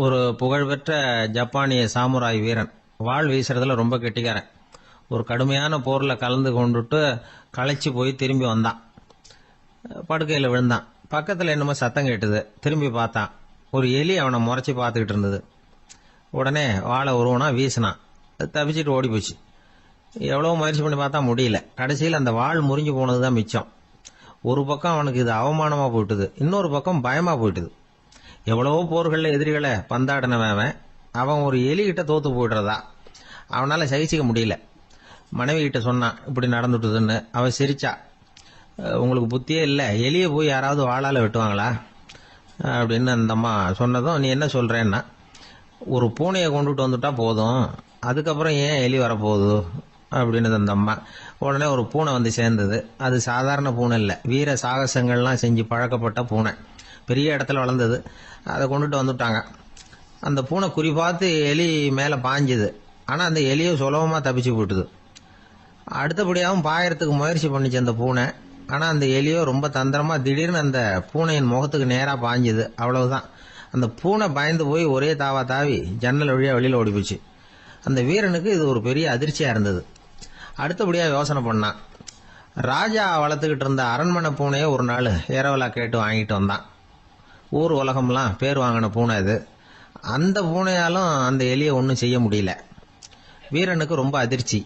ஒரு புகழ்பெற்ற ஜப்பானிய சாமுராய் வீரன். வாள் வீசுறதுல ரொம்ப கெட்டிக்காரன். ஒரு கடுமையான போரில் கலந்து கொண்டுட்டு களைச்சி போய் திரும்பி வந்தான். படுக்கையில் விழுந்தான். பக்கத்தில் என்னமோ சத்தம் கேட்டுது. திரும்பி பார்த்தான். ஒரு எலி அவனை முறைச்சி பார்த்துக்கிட்டு இருந்தது. உடனே வாழை உருவனா வீசினான். அது தப்பிச்சிட்டு ஓடி போச்சு. எவ்வளோ முயற்சி பண்ணி பார்த்தா முடியல. கடைசியில் அந்த வாள் முறிஞ்சு போனது தான் மிச்சம். ஒரு பக்கம் அவனுக்கு இது அவமானமாக போயிட்டுது, இன்னொரு பக்கம் பயமாக போயிட்டுது. எவ்வளவோ போர்களில் எதிரிகளை பந்தாடினவன் அவன் ஒரு எலிகிட்ட தோத்து போயிடுறதா அவனால் சகிச்சிக்க முடியல. மனைவி கிட்ட சொன்னான் இப்படி நடந்துட்டுதுன்னு. அவன் சிரிச்சா. உங்களுக்கு புத்தியே இல்லை, எலியை போய் யாராவது வாளால் வெட்டுவாங்களா அப்படின்னு அந்த அம்மா சொன்னதும், நீ என்ன சொல்கிறேன்னா, ஒரு பூனையை கொண்டுட்டு வந்துட்டா போதும், அதுக்கப்புறம் ஏன் எலி வரப்போகுது அப்படின்னு அந்த அம்மா. உடனே ஒரு பூனை வந்து சேர்ந்தது. அது சாதாரண பூனை இல்லை, வீர சாகசங்கள்லாம் செஞ்சு பழக்கப்பட்ட பூனை. பெரிய இடத்துல வளர்ந்தது. அதை கொண்டுட்டு வந்துட்டாங்க. அந்த பூனை குறி பார்த்து எலி மேலே பாஞ்சுது. ஆனால் அந்த எலியை சுலபமாக தப்பிச்சு போட்டுது. அடுத்தபடியாகவும் பாயறதுக்கு முயற்சி பண்ணிச்சு அந்த பூனை. ஆனால் அந்த எலியோ ரொம்ப தந்திரமாக திடீர்னு அந்த பூனையின் முகத்துக்கு நேராக பாஞ்சுது. அவ்வளவுதான். அந்த பூனை பயந்து போய் ஒரே தாவா தாவி ஜன்னல் வழியாக வெளியில் ஓடி போச்சு. அந்த வீரனுக்கு இது ஒரு பெரிய அதிர்ச்சியாக இருந்தது. அடுத்தபடியாக யோசனை பண்ணான். ராஜா வளர்த்துக்கிட்டு இருந்த அரண்மனை பூனையை ஒரு நாள் ஏரவலா கேட்டு வாங்கிட்டு வந்தான். ஊர் உலகம்லாம் பேர் வாங்கின பூனை இது. அந்த பூனையாலும் அந்த எலியை ஒன்றும் செய்ய முடியல. வீரனுக்கு ரொம்ப அதிர்ச்சி.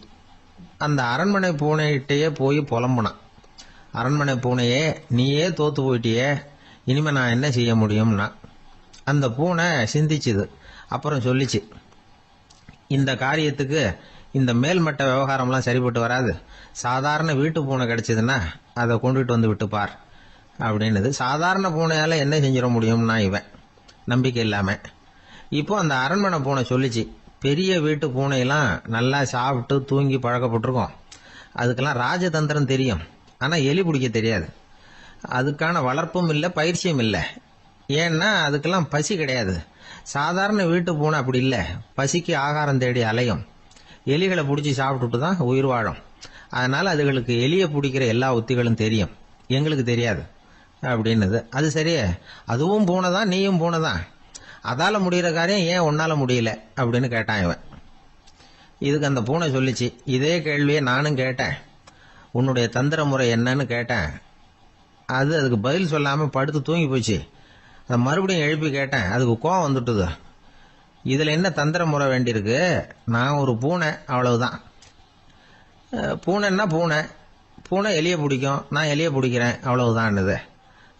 அந்த அரண்மனை பூனைகிட்டேயே போய் புலம்புனான். அரண்மனை பூனையே, நீயே தோத்து போயிட்டியே, இனிமேல் நான் என்ன செய்ய முடியும்னா. அந்த பூனை சிந்திச்சுது. அப்புறம் சொல்லிச்சு, இந்த காரியத்துக்கு இந்த மேல்மட்ட விவகாரம்லாம் சரிப்பட்டு வராது. சாதாரண வீட்டு பூனை கிடைச்சதுன்னா அதை கொண்டுட்டு வந்து விட்டுப்பார் அப்படின்னது. சாதாரண பூனையால் என்ன செஞ்சிட முடியும்னா இவன் நம்பிக்கை இல்லாமல். இப்போ அந்த அரண்மனை பூனை சொல்லிச்சு, பெரிய வீட்டு பூனையெல்லாம் நல்லா சாப்பிட்டு தூங்கி பழக்கப்பட்டிருக்கோம். அதுக்கெல்லாம் ராஜதந்திரம் தெரியும், ஆனால் எலி பிடிக்க தெரியாது. அதுக்கான வளர்ப்பும் இல்லை, பயிற்சியும் இல்லை. ஏன்னா அதுக்கெல்லாம் பசி கிடையாது. சாதாரண வீட்டு பூனை அப்படி இல்லை, பசிக்கு ஆகாரம் தேடி அலையும். எலிகளை பிடிச்சி சாப்பிட்டுட்டு தான் உயிர் வாழும். அதனால் அதுகளுக்கு எலியை பிடிக்கிற எல்லா உத்திகளும் தெரியும், எங்களுக்கு தெரியாது அப்படின்னது. அது சரியே, அதுவும் பூனை தான், நீயும் பூனை தான், அதால் முடிகிற காரியம் ஏன் உன்னால் முடியல அப்படின்னு கேட்டான் இவன். இதுக்கு அந்த பூனை சொல்லிச்சு, இதே கேள்வியை நானும் கேட்டேன், உன்னுடைய தந்திர முறை என்னன்னு கேட்டேன். அதுக்கு பதில் சொல்லாமல் படுத்து தூங்கி போச்சு. அதை மறுபடியும் எழுப்பி கேட்டேன், அதுக்கு கோவம் வந்துட்டுது. இதில் என்ன தந்திர முறை வேண்டியிருக்கு, நான் ஒரு பூனை, அவ்வளவுதான். பூனைன்னா பூனை, பூனை எலியை பிடிக்கும், நான் எலியை பிடிக்கிறேன், அவ்வளவுதான்னுது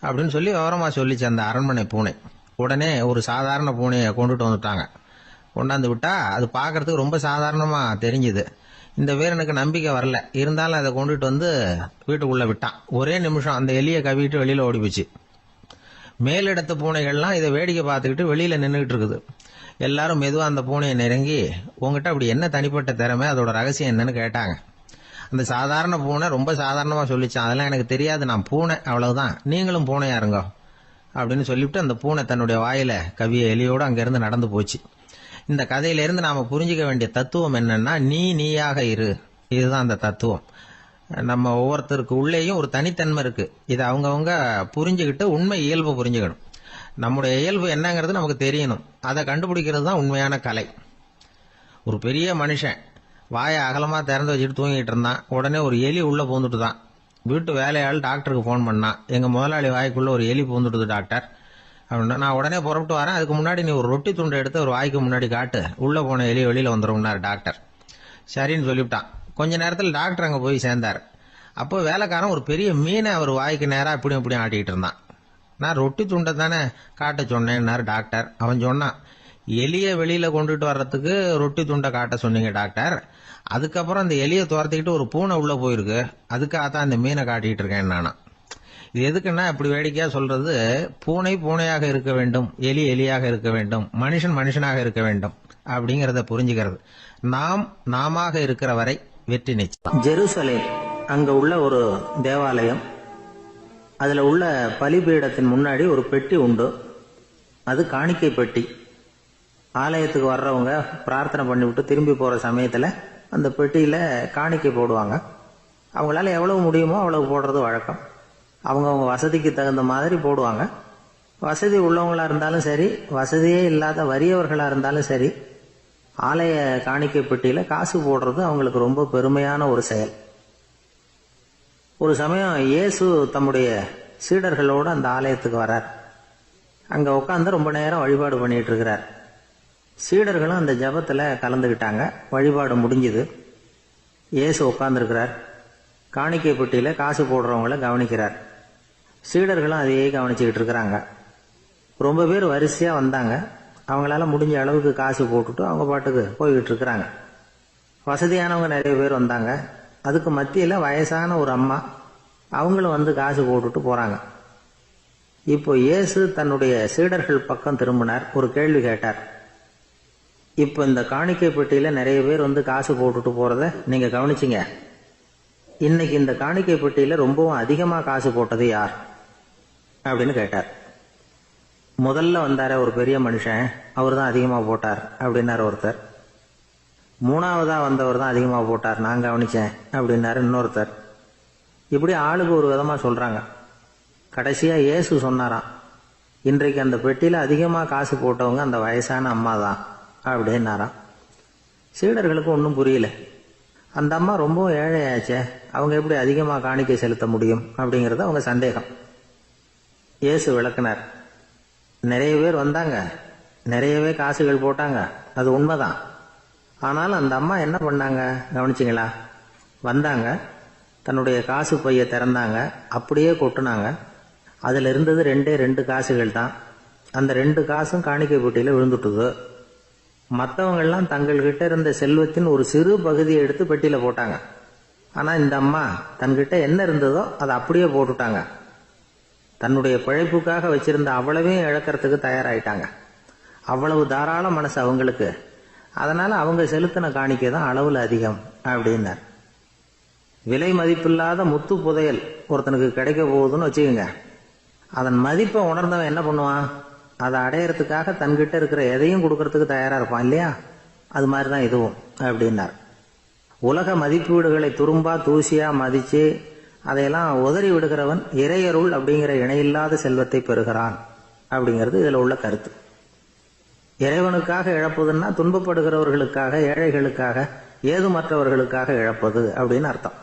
அப்படின்னு சொல்லி விவரமாக சொல்லிச்சு அந்த அரண்மனை பூனை. உடனே ஒரு சாதாரண பூனையை கொண்டுட்டு வந்துட்டாங்க. கொண்டாந்து விட்டா அது பார்க்கறதுக்கு ரொம்ப சாதாரணமாக தெரிஞ்சுது. இந்த வீரனுக்கு நம்பிக்கை வரல. இருந்தாலும் அதை கொண்டுட்டு வந்து வீட்டுக்குள்ளே விட்டான். ஒரே நிமிஷம் அந்த எலியை கவிட்டு வெளியில் ஓடி போச்சு. மேலிடத்து பூனைகள்லாம் இதை வேடிக்கை பார்த்துக்கிட்டு வெளியில் நின்றுக்கிட்டு இருக்குது. எல்லாரும் மெதுவாக அந்த பூனையை நெருங்கி, உங்ககிட்ட அப்படி என்ன தனிப்பட்ட திறமை, அதோட ரகசியம் என்னன்னு கேட்டாங்க. அந்த சாதாரண பூனை ரொம்ப சாதாரணமாக சொல்லிச்சான், அதெல்லாம் எனக்கு தெரியாது, நான் பூனை, அவ்வளவுதான், நீங்களும் பூனையா இருங்க அப்படின்னு சொல்லிவிட்டு அந்த பூனை தன்னுடைய வாயில கவிய எலியோடு அங்கேருந்து நடந்து போச்சு. இந்த கதையிலேருந்து நாம் புரிஞ்சிக்க வேண்டிய தத்துவம் என்னன்னா, நீயாக இரு. இதுதான் அந்த தத்துவம். நம்ம ஒவ்வொருத்தருக்கு உள்ளேயும் ஒரு தனித்தன்மை இருக்கு. இதை அவங்கவுங்க புரிஞ்சுக்கிட்டு உண்மை இயல்பு புரிஞ்சுக்கணும். நம்முடைய இயல்பு என்னங்கிறது நமக்கு தெரியணும். அதை கண்டுபிடிக்கிறது தான் உண்மையான கலை. ஒரு பெரிய மனுஷன் வாயை அகலமாக திறந்து வச்சுட்டு தூங்கிட்டு இருந்தான். உடனே ஒரு எலி உள்ளே பூந்துட்டு தான். வீட்டு வேலையாள் டாக்டருக்கு ஃபோன் பண்ணான், எங்கள் முதலாளி வாய்க்குள்ளே ஒரு எலி பூந்துட்டுது டாக்டர் அப்படின்னா. நான் உடனே புறப்பட்டு வரேன், அதுக்கு முன்னாடி நீ ஒரு ரொட்டி துண்டை எடுத்து ஒரு வாய்க்கு முன்னாடி காட்டு, உள்ளே போன எலி வெளியில் வந்துடும்னார் டாக்டர். சரின்னு சொல்லிவிட்டான். கொஞ்ச நேரத்தில் டாக்டர் அங்கே போய் சேர்ந்தார். அப்போ வேலைக்காரன் ஒரு பெரிய மீனை அவர் வாய்க்கு நேராக இப்படியும் ஆட்டிக்கிட்டு இருந்தான். நான் ரொட்டி துண்டை தானே காட்ட சொன்னேன்னார் டாக்டர். அவன் சொன்னான், எலியை வெளியில் கொண்டுட்டு வர்றதுக்கு ரொட்டி துண்டை காட்ட சொன்னீங்க டாக்டர், அதுக்கப்புறம் அந்த எலியை துரத்திக்கிட்டு ஒரு பூனை உள்ளே போயிருக்கு, அதுக்காக தான் இந்த மீனை காட்டிகிட்டு இருக்கேன் நானா. இது எதுக்குன்னா, இப்படி வேடிக்கையாக சொல்கிறது, பூனை பூனையாக இருக்க வேண்டும், எலி எலியாக இருக்க வேண்டும், மனுஷன் மனுஷனாக இருக்க வேண்டும் அப்படிங்கிறத புரிஞ்சுக்கிறது. நாம இருக்கிற வரை வெற்றி நிச்சயம். ஜெருசலேம் அங்கே உள்ள ஒரு தேவாலயம். அதில் உள்ள பலிபீடத்தின் முன்னாடி ஒரு பெட்டி உண்டு. அது காணிக்கை பெட்டி. ஆலயத்துக்கு வர்றவங்க பிரார்த்தனை பண்ணிவிட்டு திரும்பி போகிற சமயத்தில் அந்த பெட்டியில் காணிக்கை போடுவாங்க. அவங்களால எவ்வளவு முடியுமோ அவ்வளவு போடுறது வழக்கம். அவங்கவுங்க வசதிக்கு தகுந்த மாதிரி போடுவாங்க. வசதி உள்ளவங்களா இருந்தாலும் சரி, வசதியே இல்லாத வறியவர்களா இருந்தாலும் சரி, ஆலய காணிக்கை பெட்டியில காசு போடுறது அவங்களுக்கு ரொம்ப பெருமையான ஒரு செயல். ஒரு சமயம் இயேசு தம்முடைய சீடர்களோடு அந்த ஆலயத்துக்கு வர்றார். அங்க உட்காந்து ரொம்ப நேரம் வழிபாடு பண்ணிட்டு இருக்கிறார். சீடர்களும் அந்த ஜபத்துல கலந்துக்கிட்டாங்க. வழிபாடு முடிஞ்சுது. இயேசு உட்கார்ந்துருக்கிறார். காணிக்கை பெட்டியில காசு போடுறவங்கள கவனிக்கிறார். சீடர்களும் அதையே கவனிச்சுக்கிட்டு இருக்கிறாங்க. ரொம்ப பேர் வரிசையா வந்தாங்க. அவங்களால முடிஞ்ச அளவுக்கு காசு போட்டுட்டு அவங்க பாட்டுக்கு போய்கிட்டு இருக்கிறாங்க. வசதியானவங்க நிறைய பேர் வந்தாங்க. அதுக்கு மத்தியில வயசான ஒரு அம்மா, அவங்களும் வந்து காசு போட்டுட்டு போறாங்க. இப்போ இயேசு தன்னுடைய சீடர்கள் பக்கம் திரும்பினார். ஒரு கேள்வி கேட்டார். இப்போ இந்த காணிக்கை பெட்டியில நிறைய பேர் வந்து காசு போட்டுட்டு போறத நீங்க கவனிச்சிங்க. இன்னைக்கு இந்த காணிக்கை பெட்டியில ரொம்பவும் அதிகமா காசு போட்டது யார் அப்படின்னு கேட்டார். முதல்ல வந்தார ஒரு பெரிய மனுஷன், அவர் தான் அதிகமா போட்டார் அப்படின்னாரு ஒருத்தர். மூணாவதா வந்தவர் தான் அதிகமா போட்டார், நான் கவனிச்சேன் அப்படின்னாரு இன்னொருத்தர். இப்படி ஆளுக்கு ஒரு விதமா சொல்றாங்க. கடைசியா இயேசு சொன்னாராம், இன்றைக்கு அந்த பெட்டியில அதிகமா காசு போட்டவங்க அந்த வயசான அம்மா தான் அப்படின்னாராம். சீடர்களுக்கு ஒன்றும் புரியல. அந்த அம்மா ரொம்ப ஏழையாச்சே, அவங்க எப்படி அதிகமா காணிக்கை செலுத்த முடியும் அப்படிங்கறது அவங்க சந்தேகம். இயேசு விளக்குனார். நிறைய பேர் வந்தாங்க, நிறையவே காசுகள் போட்டாங்க, அது உண்மைதான். ஆனாலும் அந்த அம்மா என்ன பண்ணாங்க கவனிச்சிங்களா? வந்தாங்க, தன்னுடைய காசு பைய திறந்தாங்க, அப்படியே கொட்டுனாங்க. அதுல இருந்தது 2 காசுகள் தான். அந்த 2 காசும் காணிக்கை பெட்டியில விழுந்துட்டுது. மற்றவங்கெல்லாம் தங்கள்கிட்ட இருந்த செல்வத்தின் ஒரு சிறு பகுதியை எடுத்து பெட்டியில போட்டாங்க. ஆனா இந்த அம்மா தன்கிட்ட என்ன இருந்ததோ அதை அப்படியே போட்டுட்டாங்க. தன்னுடைய பிழைப்புக்காக வச்சிருந்த அவ்வளவையும் இழக்கிறதுக்கு தயாராயிட்டாங்க. அவ்வளவு தாராள மனசு அவங்களுக்கு. அதனால அவங்க செலுத்தின காணிக்கை தான் அளவுல அதிகம் அப்படின்னார். விலை மதிப்பில்லாத முத்து புதையல் ஒருத்தனுக்கு கிடைக்க போகுதுன்னு வச்சுக்கோங்க. அதன் மதிப்பை உணர்ந்தவன் என்ன பண்ணுவான்? அதை அடையறதுக்காக தன்கிட்ட இருக்கிற எதையும் கொடுக்கறதுக்கு தயாரா இருப்பான் இல்லையா? அது மாதிரிதான் இதுவும் அப்படின்னார். உலக மதிப்பீடுகளை துரும்பா தூசியா மதிச்சு அதையெல்லாம் உதறி விடுகிறவன் இறையருள் அப்படிங்கிற இணையில்லாத செல்வத்தை பெறுகிறான் அப்படிங்கிறது இதுல உள்ள கருத்து. இறைவனுக்காக இழப்பதுன்னா துன்பப்படுகிறவர்களுக்காக, ஏழைகளுக்காக, ஏதுமற்றவர்களுக்காக இழப்பது அப்படின்னு அர்த்தம்.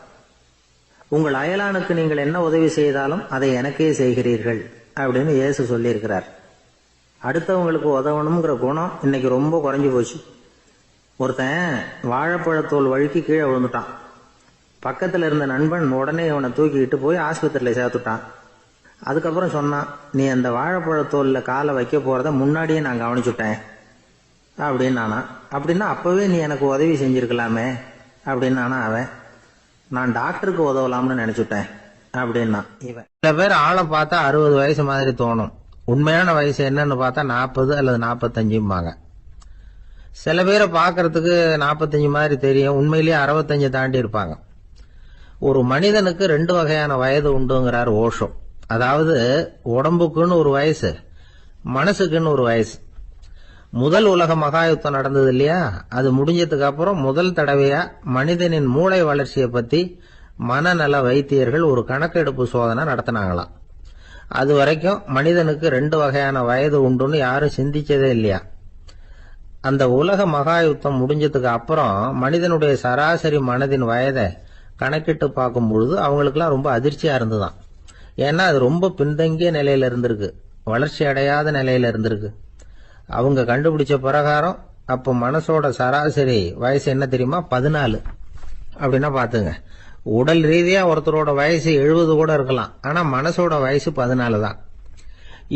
உங்கள் அயலானுக்கு நீங்கள் என்ன உதவி செய்தாலும் அதை எனக்கே செய்கிறீர்கள் அப்படின்னு இயேசு சொல்லியிருக்கிறார். அடுத்தவங்களுக்கு உதவணுங்கிற குணம் இன்னைக்கு ரொம்ப குறைஞ்சு போச்சு. ஒருத்தன் வாழைப்பழத்தோல் வழுக்கி கீழே விழுந்துட்டான். பக்கத்துல இருந்த நண்பன் உடனே இவனை தூக்கிக்கிட்டு போய் ஆஸ்பத்திரியில சேர்த்துட்டான். அதுக்கப்புறம் சொன்னான், நீ அந்த வாழைப்பழத்தோல்ல காலை வைக்க போறத முன்னாடியே நான் கவனிச்சுட்டேன் அப்படின்னானா. அப்படின்னா அப்பவே நீ எனக்கு உதவி செஞ்சிருக்கலாமே அப்படின்னானா அவன். நான் டாக்டருக்கு உதவலாம்னு நினைச்சுட்டேன் அப்படின்னா இவன். சில பேர் ஆளை பார்த்தா 60 வயசு மாதிரி தோணும். உண்மையான வயசு என்னன்னு பார்த்தா 40 அல்லது 45. சில பேரை பார்க்கறதுக்கு 45 மாதிரி தெரியும், உண்மையிலேயே 65 தாண்டி இருப்பாங்க. ஒரு மனிதனுக்கு 2 வகையான வயது உண்டுங்கிறார் ஓஷோ. அதாவது உடம்புக்குன்னு ஒரு வயசு, மனசுக்குன்னு ஒரு வயசு. முதல் உலக மகாயுத்தம் நடந்தது இல்லையா? அது முடிஞ்சதுக்கு அப்புறம் முதல் தடவையா மனிதனின் மூளை வளர்ச்சியை பத்தி மனநல வைத்தியர்கள் ஒரு கணக்கெடுப்பு சோதனை நடத்தினாங்களாம். அது வரைக்கும் மனிதனுக்கு 2 வகையான வயது உண்டுன்னு யாரும் சிந்திச்சதே இல்லையா? அந்த உலக மகாயுத்தம் முடிஞ்சதுக்கு அப்புறம் மனிதனுடைய சராசரி மனதின் வயதை கணக்கிட்டு பார்க்கும் பொழுது அவங்களுக்குலாம் ரொம்ப அதிர்ச்சியா இருந்துதான். ஏன்னா அது ரொம்ப பின்தங்கிய நிலையில இருந்திருக்கு, வளர்ச்சி அடையாத நிலையில இருந்திருக்கு. அவங்க கண்டுபிடிச்ச பிரகாரம் அப்ப மனசோட சராசரி வயசு என்ன தெரியுமா? 14. அப்படின்னா பாத்துங்க, உடல் ரீதியா ஒருத்தரோட வயசு 70 கூட இருக்கலாம், ஆனா மனசோட வயசு 14 தான்.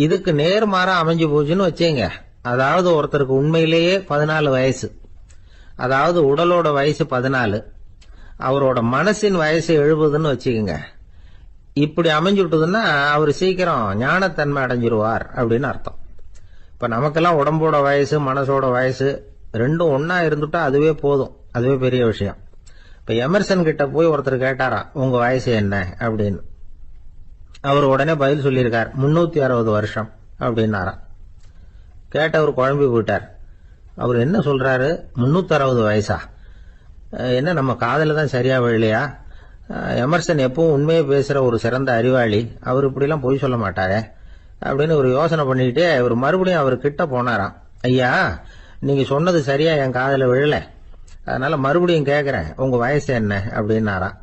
இதுக்கு நேர்மாறா அமைஞ்சு போச்சுன்னு வச்சேங்க. அதாவது ஒருத்தருக்கு உண்மையிலேயே 14 வயசு, அதாவது உடலோட வயசு 14, அவரோட மனசின் வயசு 70ன்னு வச்சுக்கோங்க. இப்படி அமைஞ்சுட்டுதுன்னா அவர் சீக்கிரம் ஞானத்தன்மை அடைஞ்சிருவார் அப்படின்னு அர்த்தம். இப்ப நமக்கெல்லாம் உடம்போட வயசு மனசோட வயசு ரெண்டும் ஒன்னா இருந்துட்டா அதுவே போதும், அதுவே பெரிய விஷயம். இப்ப எமர்சன் கிட்ட போய் ஒருத்தர் கேட்டாராம், உங்க வயசு என்ன அப்படின்னு. அவர் உடனே பதில் சொல்லியிருக்கார், 360 வருஷம் அப்படின்னாராம். கேட்டவர் குழம்பி போயிட்டார். அவர் என்ன சொல்றாரு, 360 வயசா? என்ன நம்ம காதல தான் சரியா விழலையா? எமர்சன் எப்பவும் உண்மையை பேசுற ஒரு சிறந்த அறிவாளி, அவர் இப்படிலாம் பொய் சொல்ல மாட்டாரே. அப்படின்னு ஒரு யோசனை பண்ணிக்கிட்டே இவர் மறுபடியும் அவர் கிட்ட போனாராம். ஐயா, நீங்க சொன்னது சரியா என் காதுல விழல, அதனால மறுபடியும் கேட்கிறேன், உங்க வயசு என்ன அப்படின்னாராம்.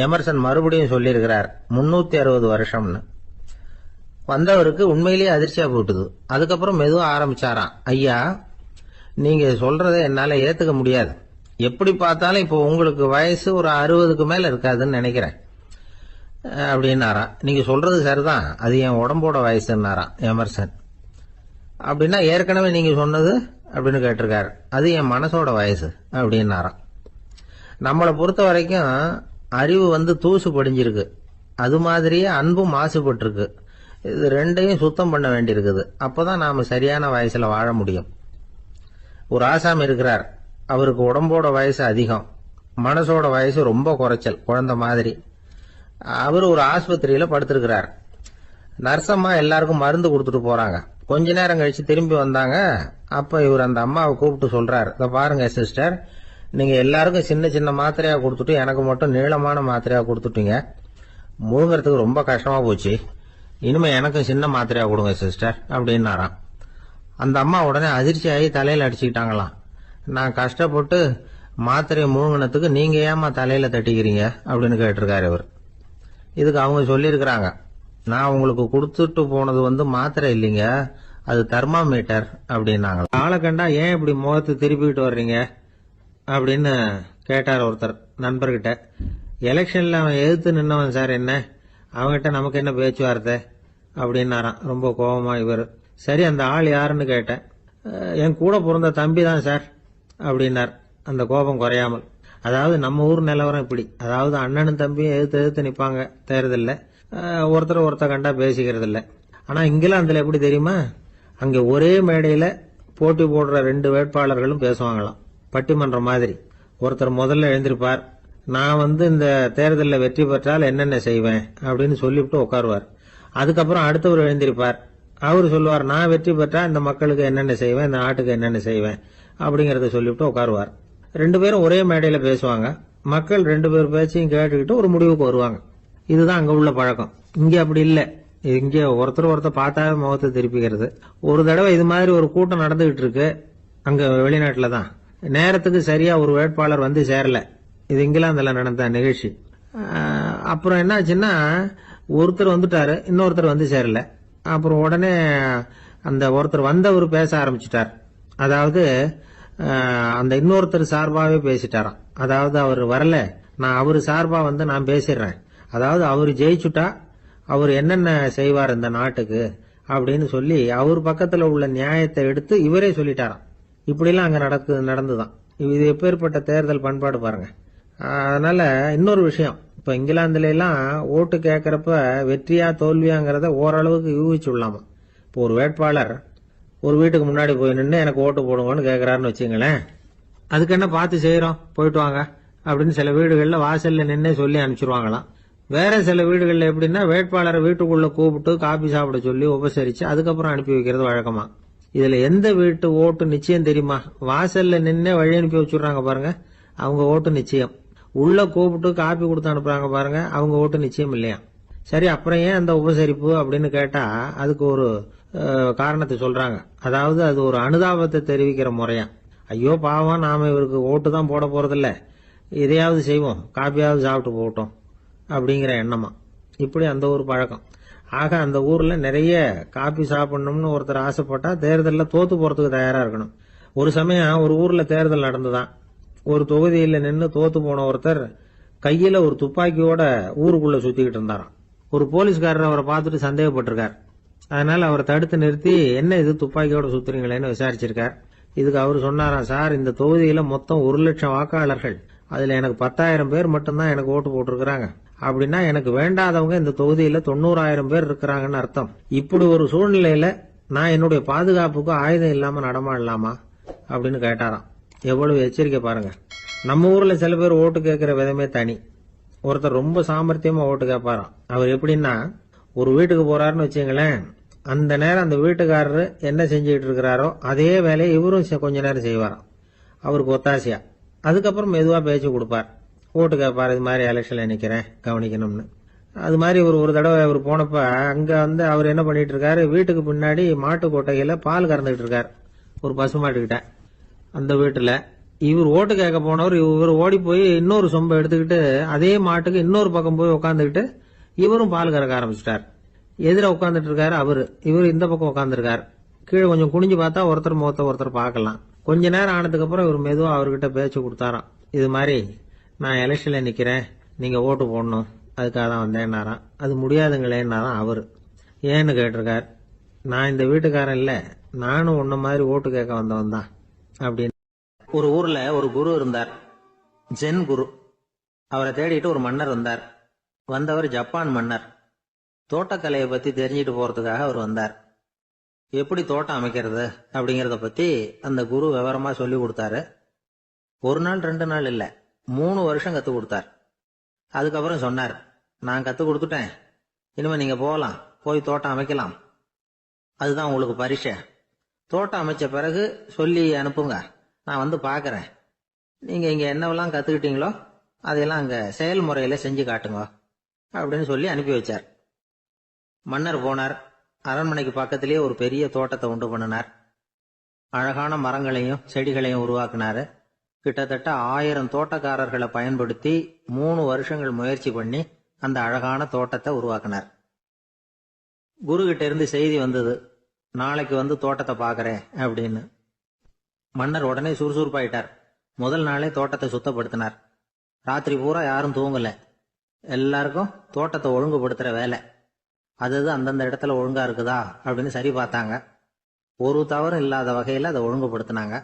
எமர்சன் மறுபடியும் சொல்லியிருக்கிறார் 360 வருஷம்னு. வந்தவருக்கு உண்மையிலேயே அதிர்ச்சியா போட்டுது. அதுக்கப்புறம் மெதுவா ஆரம்பிச்சாராம். ஐயா, நீங்க சொல்றதை என்னால ஏத்துக்க முடியாது. எப்படி பார்த்தாலும் இப்போ உங்களுக்கு வயசு ஒரு 60க்கு மேல இருக்காதுன்னு நினைக்கிறேன் அப்படின்னாராம். நீங்க சொல்றது சரிதான், அது என் உடம்போட வயசுன்னாராம் எமர்சன். அப்படின்னா ஏற்கனவே நீங்க சொன்னது அப்படின்னு கேட்டிருக்காரு. அது என் மனசோட வயசு அப்படின்னாராம். நம்மளை பொறுத்த வரைக்கும் அறிவு தூசு படிஞ்சிருக்கு, அது மாதிரியே அன்பும் மாசுபட்டிருக்கு. இது ரெண்டையும் சுத்தம் பண்ண வேண்டியிருக்குது. அப்பதான் நாம சரியான வயசுல வாழ முடியும். ஒரு ஆசாமி இருக்கிறார். அவருக்கு உடம்போட வயசு அதிகம், மனசோட வயசு ரொம்ப குறைச்சல், குழந்தை மாதிரி. அவர் ஒரு ஆஸ்பத்திரியில படுத்திருக்கிறார். நர்சம்மா எல்லாருக்கும் மருந்து கொடுத்துட்டு போறாங்க. கொஞ்ச நேரம் கழிச்சு திரும்பி வந்தாங்க. அப்ப இவர் அந்த அம்மாவை கூப்பிட்டு சொல்றாரு, இத பாருங்க சிஸ்டர், நீங்க எல்லாருக்கும் சின்ன சின்ன மாத்திரையா கொடுத்துட்டு எனக்கு மட்டும் நீளமான மாத்திரையா கொடுத்துட்டீங்க. முழுங்கறதுக்கு ரொம்ப கஷ்டமா போச்சு. இனிமே எனக்கும் சின்ன மாத்திரையா கொடுங்க சிஸ்டர் அப்படின்னாராம். அந்த அம்மா உடனே அதிர்ச்சியாகி தலையில அடிச்சுக்கிட்டாங்களாம். நான் கஷ்டப்பட்டு மாத்திரையை முழுங்கினத்துக்கு நீங்க ஏமா தலையில தட்டிக்கிறீங்க அப்படின்னு கேட்டிருக்காரு இவர். இதுக்கு அவங்க சொல்லியிருக்கிறாங்க, நான் உங்களுக்கு கொடுத்துட்டு போனது மாத்திரை இல்லைங்க, அது தெர்மாமீட்டர் அப்படின்னாங்க. ஆளை கண்டா ஏன் இப்படி முகத்தை திருப்பிக்கிட்டு வர்றீங்க அப்படின்னு கேட்டார் ஒருத்தர் நண்பர்கிட்ட. எலெக்ஷன்ல அவன் எதிர்த்து நின்னவன் சார், என்ன அவன்கிட்ட நமக்கு என்ன பேச்சுவார்த்தை அப்படின்னாராம் ரொம்ப கோபமா இவர். சரி, அந்த ஆள் யாருன்னு கேட்டேன். என் கூட பிறந்த தம்பி தான் சார் அப்படின்னார் அந்த கோபம் குறையாமல். அதாவது நம்ம ஊர் நிலவரம் இப்படி, அதாவது அண்ணனும் தம்பியும் எதிர்த்து நிப்பாங்க தேர்தல்ல, ஒருத்தர் கண்டா பேசிக்கிறது இல்ல. ஆனா இங்கிலாந்துல எப்படி தெரியுமா, அங்க ஒரே மேடையில போட்டி போடுற 2 வேட்பாளர்களும் பேசுவாங்களாம், பட்டிமன்றம் மாதிரி. ஒருத்தர் முதல்ல எழுந்திருப்பார், நான் இந்த தேர்தலில் வெற்றி பெற்றால் என்னென்ன செய்வேன் அப்படின்னு சொல்லிவிட்டு உட்காருவார். அதுக்கப்புறம் அடுத்தவர் எழுந்திருப்பார், அவர் சொல்லுவார், நான் வெற்றி பெற்றா இந்த மக்களுக்கு என்னென்ன செய்வேன், இந்த நாட்டுக்கு என்னென்ன செய்வேன் அப்படிங்கறத சொல்லிவிட்டு உட்காருவார். 2 பேரும் ஒரே மேடையில பேசுவாங்க. மக்கள் 2 பேர் பேச்சையும் கேட்டுக்கிட்டு ஒரு முடிவுக்கு வருவாங்க. இதுதான் அங்க உள்ள பழக்கம். இங்க அப்படி இல்ல. இங்க ஒருத்தர் பார்த்தாவே முகத்தை திருப்பிக்கிறது. ஒரு தடவை இது மாதிரி ஒரு கூட்டம் நடந்துகிட்டு இருக்கு அங்க வெளிநாட்டுல தான். நேரத்துக்கு சரியா ஒரு வேட்பாளர் சேரல. இது இங்கிலாந்துல நடந்த நிகழ்ச்சி. அப்புறம் என்னாச்சுன்னா, ஒருத்தர் வந்துட்டாரு, இன்னொருத்தர் சேரல. அப்புறம் உடனே அந்த ஒருத்தர் வந்தவர் பேச ஆரம்பிச்சுட்டார். அதாவது அந்த இன்னொருத்தர் சார்பாவே பேசிட்டாராம். அதாவது அவர் வரல, நான் அவரு சார்பா நான் பேசிடுறேன். அதாவது அவர் ஜெயிச்சுட்டா அவர் என்னென்ன செய்வார் இந்த நாட்டுக்கு அப்படின்னு சொல்லி அவர் பக்கத்துல உள்ள நியாயத்தை எடுத்து இவரே சொல்லிட்டாராம். இப்படிலாம் அங்க நடந்துதான். இது எப்பேற்பட்ட தேர்தல் பண்பாடு பாருங்க. அதனால இன்னொரு விஷயம், இப்ப இங்கிலாந்துல எல்லாம் ஓட்டு கேட்கறப்ப வெற்றியா தோல்வியாங்கிறத ஓரளவுக்கு யூகிச்சுள்ளாமா. இப்போ ஒரு வேட்பாளர் ஒரு வீட்டுக்கு முன்னாடி போய் நின்று எனக்கு ஓட்டு போடுங்கன்னு கேட்கறாருன்னு வச்சுங்களேன், அதுக்கு என்ன பார்த்து செய்யறோம், போயிட்டு வாங்க அப்படின்னு சில வீடுகள்ல வாசல்ல நின்னே சொல்லி அனுப்பிச்சிருவாங்களாம். வேற சில வீடுகள்ல எப்படின்னா, வேட்பாளரை வீட்டுக்குள்ள கூப்பிட்டு காபி சாப்பிட சொல்லி உபசரிச்சு அதுக்கப்புறம் அனுப்பி வைக்கிறது வழக்கமா. இதுல எந்த வீட்டு ஓட்டு நிச்சயம் தெரியுமா? வாசல்ல நின்னே வழி அனுப்பி வச்சுடுறாங்க பாருங்க, அவங்க ஓட்டு நிச்சயம். உள்ள கூப்பிட்டு காப்பி கொடுத்து அனுப்புறாங்க பாருங்க, அவங்க ஓட்டு நிச்சயம் இல்லையா. சரி, அப்புறம் ஏன் அந்த உபசரிப்பு அப்படின்னு கேட்டா அதுக்கு ஒரு காரணத்தை சொல்றாங்க. அதாவது அது ஒரு அனுதாபத்தை தெரிவிக்கிற முறையா. ஐயோ பாவம், நாம இவருக்கு ஓட்டு தான் போட போறதில்ல, இதையாவது செய்வோம், காப்பியாவது சாப்பிட்டு போட்டோம் அப்படிங்கிற எண்ணமா. இப்படி அந்த ஒரு பழக்கம். ஆக அந்த ஊர்ல நிறைய காப்பி சாப்பிடணும்னு ஒருத்தர் ஆசைப்பட்டா தேர்தலில் தோத்து போறதுக்கு தயாரா இருக்கணும். ஒரு சமயம் ஒரு ஊர்ல தேர்தல் நடந்துதான். ஒரு தொகுதியில நின்று தோத்து போன ஒருத்தர் கையில ஒரு துப்பாக்கியோட ஊருக்குள்ள சுத்திக்கிட்டு இருந்தாராம். ஒரு போலீஸ்காரர் அவரை பார்த்துட்டு சந்தேகப்பட்டிருக்கார். அதனால அவரை தடுத்து நிறுத்தி, என்ன இது துப்பாக்கியோட சுத்துறீங்களேன்னு விசாரிச்சிருக்கார். இதுக்கு அவர் சொன்னாராம், சார், இந்த தொகுதியில மொத்தம் 1,00,000 வாக்காளர்கள், அதுல எனக்கு 10,000 பேர் மட்டும்தான் எனக்கு ஓட்டு போட்டிருக்கிறாங்க. அப்படின்னா எனக்கு வேண்டாதவங்க இந்த தொகுதியில 90,000 பேர் இருக்கிறாங்கன்னு அர்த்தம். இப்படி ஒரு சூழ்நிலையில நான் என்னுடைய பாதுகாப்புக்கு ஆயுதம் இல்லாம நடமாடலாமா அப்படின்னு கேட்டாராம். எவ்வளவு எச்சரிக்கை பாருங்க. நம்ம ஊர்ல சில பேர் ஓட்டு கேட்கிற விதமே தனி. ஒருத்தர் ரொம்ப சாமர்த்தியமா ஓட்டு கேட்பாராம். அவர் எப்படின்னா, ஒரு வீட்டுக்கு போறாருன்னு வச்சுங்களேன், அந்த நேரம் அந்த வீட்டுக்காரரு என்ன செஞ்சுட்டு இருக்கிறாரோ அதே வேலையை இவரும் கொஞ்ச நேரம் செய்வாராம், அவருக்கு ஒத்தாசையா. அதுக்கப்புறம் மெதுவா பேச்சு கொடுப்பார், ஓட்டு கேட்பார், இது மாதிரி எலெக்ஷன்ல நிக்கிறேன் கவனிக்கணும்னு. அது மாதிரி ஒரு தடவை அவர் போனப்ப அங்க அவர் என்ன பண்ணிட்டு இருக்காரு, வீட்டுக்கு பின்னாடி மாட்டு கொட்டையில பால் கறந்துட்டு இருக்காரு ஒரு பசுமாட்டுக்கிட்ட. அந்த வீட்டுல இவர் ஓட்டு கேட்க போனவர் இவர் ஓடி போய் இன்னொரு சொம்பை எடுத்துக்கிட்டு அதே மாட்டுக்கு இன்னொரு பக்கம் போய் உட்காந்துக்கிட்டு இவரும் பால் கறக்க ஆரம்பிச்சிட்டார். எதிர உட்காந்துட்டு இருக்காரு இவர் இந்த பக்கம் உட்காந்துருக்காரு. கீழே கொஞ்சம் குனிஞ்சு பார்த்தா ஒருத்தர் முகத்தை ஒருத்தர் பார்க்கலாம். கொஞ்ச நேரம் ஆனதுக்கு அப்புறம் இவர் மெதுவா அவர்கிட்ட பேச்சு கொடுத்தாராம். இது மாதிரி நான் எலெக்ஷன்ல நிக்கிறேன், நீங்க ஓட்டு போடணும், அதுக்காக தான் வந்தேன்னாராம். அது முடியாதுங்களேன்னாராம் அவரு. ஏன்னு கேட்டிருக்கார். நான் இந்த வீட்டுக்காரன் இல்ல, நானும் உன்ன மாதிரி ஓட்டு கேட்க வந்தவன் தான் அப்படின்னு. ஒரு ஊர்ல ஒரு குரு இருந்தார், ஜென் குரு. அவரை தேடிட்டு ஒரு மன்னர் வந்தார். வந்தவர் ஜப்பான் மன்னர். தோட்டக்கலையை பத்தி தெரிஞ்சுட்டு போறதுக்காக அவர் வந்தார். எப்படி தோட்டம் அமைக்கிறது அப்படிங்கறத பத்தி அந்த குரு விவரமா சொல்லி கொடுத்தாரு. ஒரு நாள் 2 நாள் இல்ல, 3 வருஷம் கத்து கொடுத்தார். அதுக்கப்புறம் சொன்னார், நான் கத்து கொடுத்துட்டேன், இனிமே நீங்க போகலாம், போய் தோட்டம் அமைக்கலாம், அதுதான் உங்களுக்கு பரிசை. தோட்டம் அமைச்ச பிறகு சொல்லி அனுப்புங்க, நான் வந்து பாக்குறேன். நீங்க இங்க என்னவெல்லாம் கத்துக்கிட்டீங்களோ அதையெல்லாம் அங்க செயல்முறையில செஞ்சு காட்டுங்க அப்படின்னு சொல்லி அனுப்பி வச்சார். மன்னர் போனார். அரண்மனைக்கு பக்கத்திலேயே ஒரு பெரிய தோட்டத்தை உண்டு பண்ணினார். அழகான மரங்களையும் செடிகளையும் உருவாக்கினாரு. கிட்டத்தட்ட 1000 தோட்டக்காரர்களை பயன்படுத்தி 3 வருஷங்கள் முயற்சி பண்ணி அந்த அழகான தோட்டத்தை உருவாக்கினார். குரு கிட்ட இருந்து செய்தி வந்தது, நாளைக்கு வந்து தோட்டத்தை பாக்குறேன் அப்படின்னு. மன்னர் உடனே சுறுசுறுப்பாயிட்டார். முதல் நாளே தோட்டத்தை சுத்தப்படுத்தினார். ராத்திரி பூரா யாரும் தூங்கல. எல்லாருக்கும் தோட்டத்தை ஒழுங்குபடுத்துற வேலை. அது அந்தந்த இடத்துல ஒழுங்கா இருக்குதா அப்படின்னு சரி பார்த்தாங்க. ஒரு தவறும் இல்லாத வகையில அதை ஒழுங்குபடுத்தினாங்க.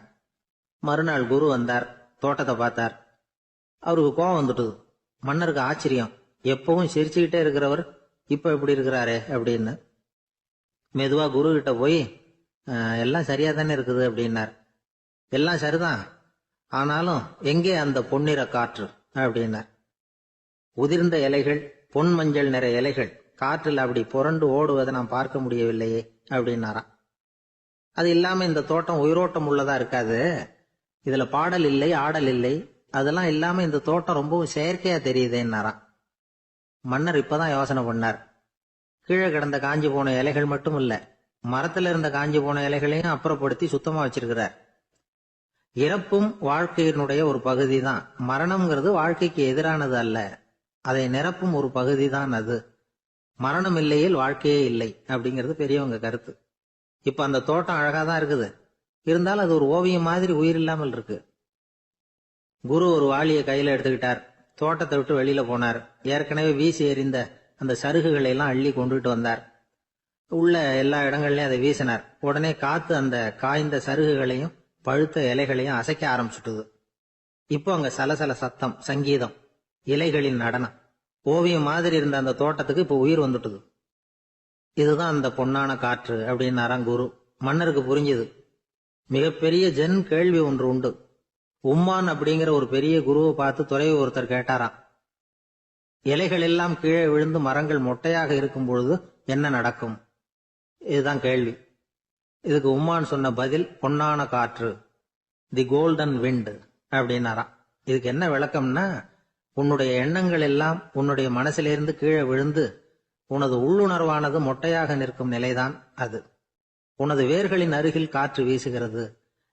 மறுநாள் குரு வந்தார், தோட்டத்தை பார்த்தார். அவருக்கு கோபம் வந்துட்டுது. மன்னருக்கு ஆச்சரியம், எப்பவும் சிரிச்சுக்கிட்டே இருக்கிறவர் இப்ப எப்படி இருக்கிறாரே அப்படின்னு. மெதுவா குரு கிட்ட போய் எல்லாம் சரியா தானே இருக்குது அப்படின்னார். எல்லாம் சரிதான், ஆனாலும் எங்கே அந்த பொன்னிற காற்று அப்படின்னார். உதிர்ந்த இலைகள், பொன் மஞ்சள் நிற இலைகள் காற்றில் அப்படி புரண்டு ஓடுவதை நான் பார்க்க முடியவில்லையே அப்படின்னாராம். அது இல்லாம இந்த தோட்டம் உயிரோட்டம் உள்ளதா இருக்காது, இதுல பாடல் இல்லை, ஆடல் இல்லை, அதெல்லாம் இல்லாம இந்த தோட்டம் ரொம்பவும் செயற்கையா தெரியுதுன்னாராம். மன்னர் இப்பதான் யோசனை பண்ணார். கீழே கிடந்த காஞ்சி போன இலைகள் மட்டும் இல்ல, மரத்துல இருந்த காஞ்சி போன இலைகளையும் அப்புறப்படுத்தி சுத்தமா வச்சிருக்கிறார். இறப்பும் வாழ்க்கையினுடைய ஒரு பகுதி தான். மரணம்ங்கிறது வாழ்க்கைக்கு எதிரானது அல்ல, அதை நிரப்பும் ஒரு பகுதி தான் அது. மரணம் இல்லையில் வாழ்க்கையே இல்லை அப்படிங்கிறது பெரியவங்க கருத்து. இப்ப அந்த தோட்டம் அழகா தான் இருக்குது, இருந்தாலும் அது ஒரு ஓவியம் மாதிரி உயிர் இல்லாமல் இருக்கு. குரு ஒரு வாளியை கையில எடுத்துக்கிட்டார். தோட்டத்தை விட்டு வெளியில போனார். ஏற்கனவே வீசி எறிந்த அந்த சருகுகளை எல்லாம் அள்ளி கொண்டுட்டு வந்தார். உள்ள எல்லா இடங்கள்லயும் அதை வீசினார். உடனே காத்து அந்த காய்ந்த சருகுகளையும் பழுத்த இலைகளையும் அசைக்க ஆரம்பிச்சுட்டுது. இப்போ அங்க சலசல சத்தம், சங்கீதம், இலைகளின் நடனம். ஓவியம் மாதிரி இருந்த அந்த தோட்டத்துக்கு இப்ப உயிர் வந்துட்டுது. இதுதான் அந்த பொன்னான காற்று அப்படின்னாராம் குரு. மன்னருக்கு புரிஞ்சுது. மிகப்பெரிய ஜென் கேள்வி ஒன்று உண்டு. உம்மான் அப்படிங்கிற ஒரு பெரிய குருவை பார்த்து துறவி ஒருத்தர் கேட்டாராம், இலைகள் எல்லாம் கீழே விழுந்து மரங்கள் மொட்டையாக இருக்கும் பொழுது என்ன நடக்கும்? இதுதான் கேள்வி. இதுக்கு உம்மான் சொன்ன பதில் பொன்னான காற்று, தி கோல்டன் விண்ட் அப்படின்னாராம். இதுக்கு என்ன விளக்கம்னா, உன்னுடைய எண்ணங்கள் எல்லாம் உன்னுடைய மனசிலிருந்து கீழே விழுந்து உனது உள்ளுணர்வானது மொட்டையாக நிற்கும் நிலைதான் அது. உனது வேர்களின் அருகில் காற்று வீசுகிறது.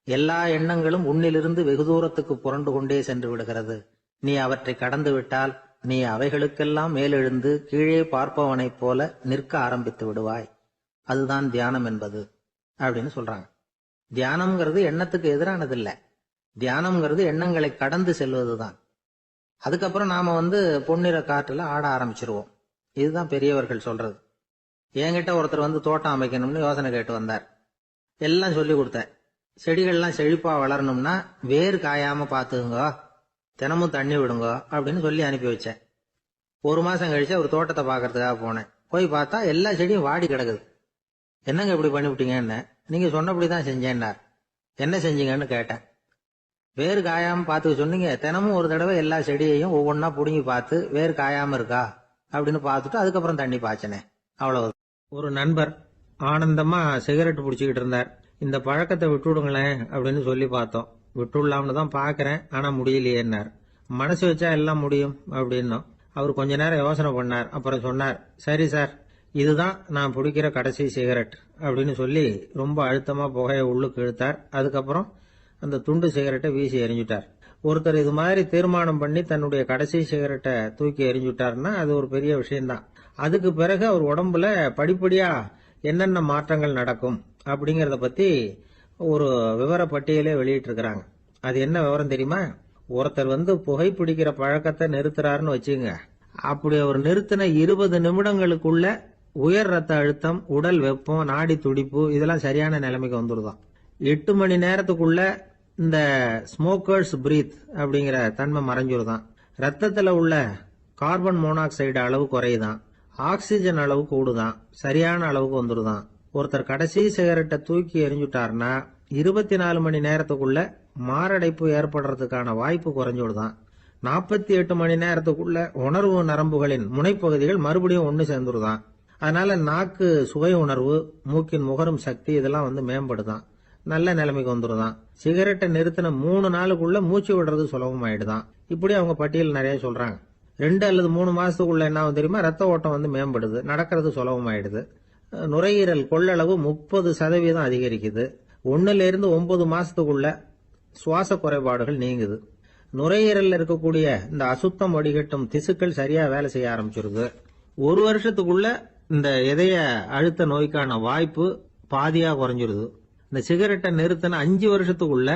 எல்லா எண்ணங்களும் உன்னிலிருந்து வெகு தூரத்துக்கு புரண்டு கொண்டே சென்று விடுகிறது. நீ அவற்றை கடந்து விட்டால் நீ அவைகளுக்கெல்லாம் மேலெழுந்து கீழே பார்ப்பவனைப் போல நிற்க ஆரம்பித்து விடுவாய். அதுதான் தியானம் என்பது அப்படின்னு சொல்றாங்க. தியானம்ங்கிறது எண்ணத்துக்கு எதிரானது இல்ல, தியானம்ங்கிறது எண்ணங்களை கடந்து செல்வதுதான். அதுக்கப்புறம் நாம பொன்னிற காற்றுல ஆட ஆரம்பிச்சிருவோம். இதுதான் பெரியவர்கள் சொல்றது. என்கிட்ட ஒருத்தர் தோட்டம் அமைக்கணும்னு யோசனை கேட்டு வந்தார். எல்லாம் சொல்லி கொடுத்தேன். செடிகள்லாம் செழிப்பா வளரணும்னா வேர் காயாம பாத்துக்குங்க, தினமும் தண்ணி விடுங்க அப்படின்னு சொல்லி அனுப்பி வச்சேன். 1 மாசம் கழிச்சு ஒரு தோட்டத்தை பாக்குறதுக்காக போனேன். போய் பார்த்தா எல்லா செடியும் வாடி கிடக்குது. என்னங்க இப்படி பண்ணிவிட்டீங்கன்னு. நீங்க சொன்னபடிதான் செஞ்சேன்னார். என்ன செஞ்சீங்கன்னு கேட்டேன். வேர் காயாம பாத்துக்க சொன்னீங்க, தினமும் ஒரு தடவை எல்லா செடியையும் ஒவ்வொன்னா புடுங்கி பார்த்து வேர் காயாம இருக்கா அப்படின்னு பார்த்துட்டு அதுக்கப்புறம் தண்ணி பாய்ச்சனே, அவ்வளவு. ஒரு நண்பர் ஆனந்தமா சிகரெட் பிடிச்சிக்கிட்டு இருந்தார். இந்த பழக்கத்தை விட்டுவிடுங்களேன் அப்படின்னு சொல்லி பார்த்தோம். விட்டுடலாம்னு தான் பாக்குறேன், ஆனா முடியலையேன்னார். மனசு வச்சா எல்லாம் முடியும் அப்படின்னும். அவர் கொஞ்ச நேரம் யோசனை பண்ணார். அப்புறம் சொன்னார், சரி சார், இதுதான் நான் பிடிக்கிற கடைசி சிகரெட் அப்படின்னு சொல்லி ரொம்ப அழுத்தமா புகையை உள்ளுக்கு இழுத்தார். அதுக்கப்புறம் அந்த துண்டு சிகரெட்டை வீசி எறிஞ்சுட்டார். ஒருத்தர் இது மாதிரி தீர்மானம் பண்ணி தன்னுடைய கடைசி சிகரெட்டை தூக்கி எறிஞ்சுட்டாருன்னா அது ஒரு பெரிய விஷயம்தான். அதுக்கு பிறகு அவர் உடம்புல படிப்படியா என்னென்ன மாற்றங்கள் நடக்கும் அப்படிங்கறத பத்தி ஒரு விவர பட்டியலே வெளியிட்டு இருக்கிறாங்க. அது என்ன விவரம் தெரியுமா? ஒருத்தர் புகைப்பிடிக்கிற பழக்கத்தை நிறுத்துறாருன்னு வச்சுங்க. அப்படி அவர் நிறுத்தின 20 நிமிடங்களுக்குள்ள உயர் ரத்த அழுத்தம், உடல் வெப்பம், நாடி துடிப்பு இதெல்லாம் சரியான நிலைமைக்கு வந்துடுதான். 8 மணி நேரத்துக்குள்ள இந்த ஸ்மோக்கர்ஸ் பிரீத் அப்படிங்கிற தன்மை மறைஞ்சிருதான். ரத்தத்துல உள்ள கார்பன் மோனாக்சைடு அளவு குறையுதான், ஆக்சிஜன் அளவு கூடுதான், சரியான அளவுக்கு வந்துடுதான். ஒருத்தர் கடைசி சிகரெட்டை தூக்கி எறிஞ்சுட்டாருன்னா 24 மணி நேரத்துக்குள்ள மாரடைப்பு ஏற்படுறதுக்கான வாய்ப்பு குறைஞ்சுடுதான். 48 மணி நேரத்துக்குள்ள உணர்வு நரம்புகளின் முனைப்பகுதிகள் மறுபடியும் ஒன்னு சேர்ந்துருதான். அதனால நாக்கு சுவை உணர்வு, மூக்கின் முகரும் சக்தி இதெல்லாம் மேம்படுதான், நல்ல நிலைமைக்கு வந்துருதான். சிகரெட்டை நிறுத்தின 3 நாளுக்குள்ள மூச்சு விடுறது சுலபமாயிடுதான். இப்படி அவங்க பட்டியல் நிறைய சொல்றாங்க. 2 அல்லது 3 மாசத்துக்குள்ள என்ன ஆகும் தெரியுமா? ரத்த ஓட்டம் மேம்படுது, நடக்கிறது சுலபமாயிடுது. நுரையீரல் கொள்ளளவு 30% அதிகரிக்குது. 1 to 9 மாசத்துக்குள்ள சுவாச குறைபாடுகள் நீங்குது. நுரையீரல்ல இருக்கக்கூடிய இந்த அசுத்தம் வடிகட்டும் திசுக்கள் சரியா வேலை செய்ய ஆரம்பிச்சிருது. 1 வருஷத்துக்குள்ள இந்த இதய அழுத்த நோய்க்கான வாய்ப்பு பாதியா குறைஞ்சிருது. இந்த சிகரெட்டை நிறுத்தின 5 வருஷத்துக்குள்ள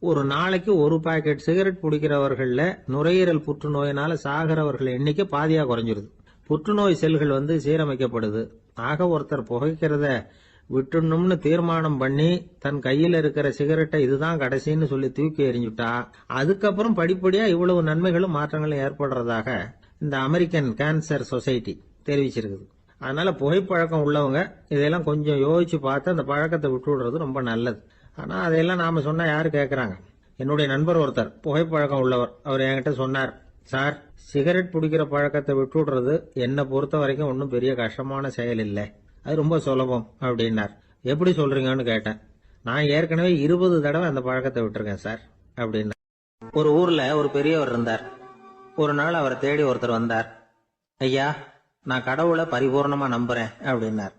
ஒரு நாளைக்கு 1 பாக்கெட் சிகரெட் பிடிக்கிறவர்கள்ல நுரையீரல் புற்றுநோயினால சாகிறவர்கள் எண்ணிக்கை பாதியா குறைஞ்சிருது. புற்றுநோய் செல்கள் சீரமைக்கப்படுது. ஆக ஒருத்தர் புகைக்கிறத விட்டுணும்னு தீர்மானம் பண்ணி தன் கையில இருக்கிற சிகரெட்டை இதுதான் கடைசின்னு சொல்லி தூக்கி எறிஞ்சுட்டா அதுக்கப்புறம் படிப்படியா இவ்வளவு நன்மைகளும் மாற்றங்களும் ஏற்படுறதாக இந்த அமெரிக்கன் கேன்சர் சொசைட்டி தெரிவிச்சிருக்குது. அதனால புகைப்பழக்கம் உள்ளவங்க இதெல்லாம் கொஞ்சம் யோசிச்சு பார்த்து அந்த பழக்கத்தை விட்டு விடுறது ரொம்ப நல்லது. ஆனா அதையெல்லாம் நாம சொன்னா யாரு கேட்கறாங்க? என்னுடைய நண்பர் ஒருத்தர் புகைப்பழக்கம் உள்ளவர், அவர் என்கிட்ட சொன்னார், சார், சிகரெட் பிடிக்கிற பழக்கத்தை விட்டு விடுறது என்னை பொறுத்த வரைக்கும் ஒன்றும் பெரிய கஷ்டமான செயல் இல்லை, அது ரொம்ப சுலபம் அப்படின்னார். எப்படி சொல்றீங்கன்னு கேட்டேன். நான் ஏற்கனவே 20 தடவை அந்த பழக்கத்தை விட்டுருக்கேன் சார் அப்படின்னா. ஒரு ஊர்ல ஒரு பெரியவர் இருந்தார். ஒரு நாள் அவரை தேடி ஒருத்தர் வந்தார். ஐயா, நான் கடவுளை பரிபூர்ணமா நம்புறேன் அப்படின்னார்.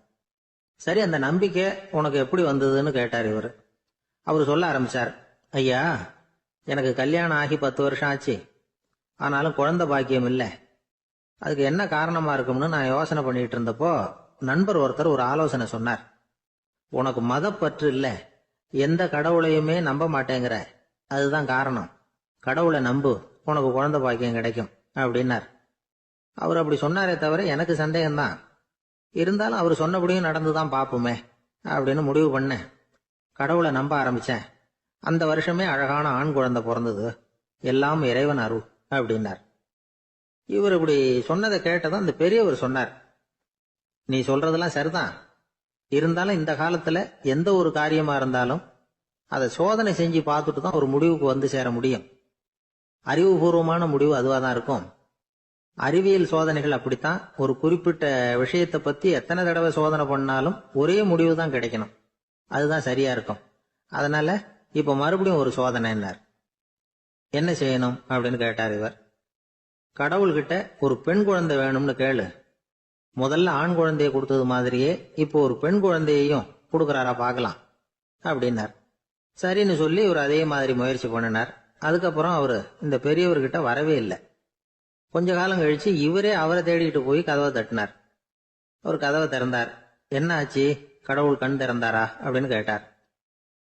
சரி, அந்த நம்பிக்கை உனக்கு எப்படி வந்ததுன்னு கேட்டார் இவர். அவர் சொல்ல ஆரம்பிச்சார், ஐயா, எனக்கு கல்யாணம் ஆகி 10 வருஷம் ஆச்சு, ஆனாலும் குழந்தை பாக்கியம் இல்லை. அதுக்கு என்ன காரணமா இருக்கும்னு நான் யோசனை பண்ணிட்டு இருந்தப்போ நண்பர் ஒருத்தர் ஒரு ஆலோசனை சொன்னார். உனக்கு மதப்பற்று இல்ல, எந்த கடவுளையுமே நம்ப மாட்டேங்கிற, அதுதான் காரணம். கடவுளை நம்பு, உனக்கு குழந்தை பாக்கியம் கிடைக்கும் அப்படின்னார். அவர் அப்படி சொன்னாரே தவிர எனக்கு சந்தேகம்தான். இருந்தாலும் அவர் சொன்னபடியும் நடந்துதான் பாப்போமே அப்படின்னு முடிவு பண்ணேன். கடவுளை நம்ப ஆரம்பிச்சேன். அந்த வருஷமே அழகான ஆண் குழந்தை பிறந்தது. எல்லாம் இறைவன் அருள் அப்படின்னார். இவர் இப்படி சொன்னதை கேட்டதும் அந்த பெரியவர் சொன்னார், நீ சொல்றதெல்லாம் சரிதான், இருந்தாலும் இந்த காலத்துல எந்த ஒரு காரியமா இருந்தாலும் அதை சோதனை செஞ்சு பார்த்துட்டு தான் ஒரு முடிவுக்கு சேர முடியும். அறிவுபூர்வமான முடிவு அதுவாதான் இருக்கும். அறிவியல் சோதனைகள் அப்படித்தான். ஒரு குறிப்பிட்ட விஷயத்தை பத்தி எத்தனை தடவை சோதனை பண்ணாலும் ஒரே முடிவு தான் கிடைக்கணும், அதுதான் சரியா இருக்கும். அதனால இப்ப மறுபடியும் ஒரு சோதனைன்னார். என்ன செய்யணும் அப்படின்னு கேட்டார் இவர். கடவுள்கிட்ட ஒரு பெண் குழந்தை வேணும்னு கேளு. முதல்ல ஆண் குழந்தைய கொடுத்தது மாதிரியே இப்போ ஒரு பெண் குழந்தையையும் கொடுக்கறாரா பார்க்கலாம் அப்படின்னார். சரின்னு சொல்லி இவர் அதே மாதிரி முயற்சி பண்ணினார். அதுக்கப்புறம் அவரு இந்த பெரியவர்கிட்ட வரவே இல்லை. கொஞ்ச காலம் கழிச்சு இவரே அவரை தேடிட்டு போய் கதவை தட்டினார். அவர் கதவை திறந்தார். என்ன ஆச்சு, கடவுள் கண் திறந்தாரா அப்படின்னு கேட்டார்.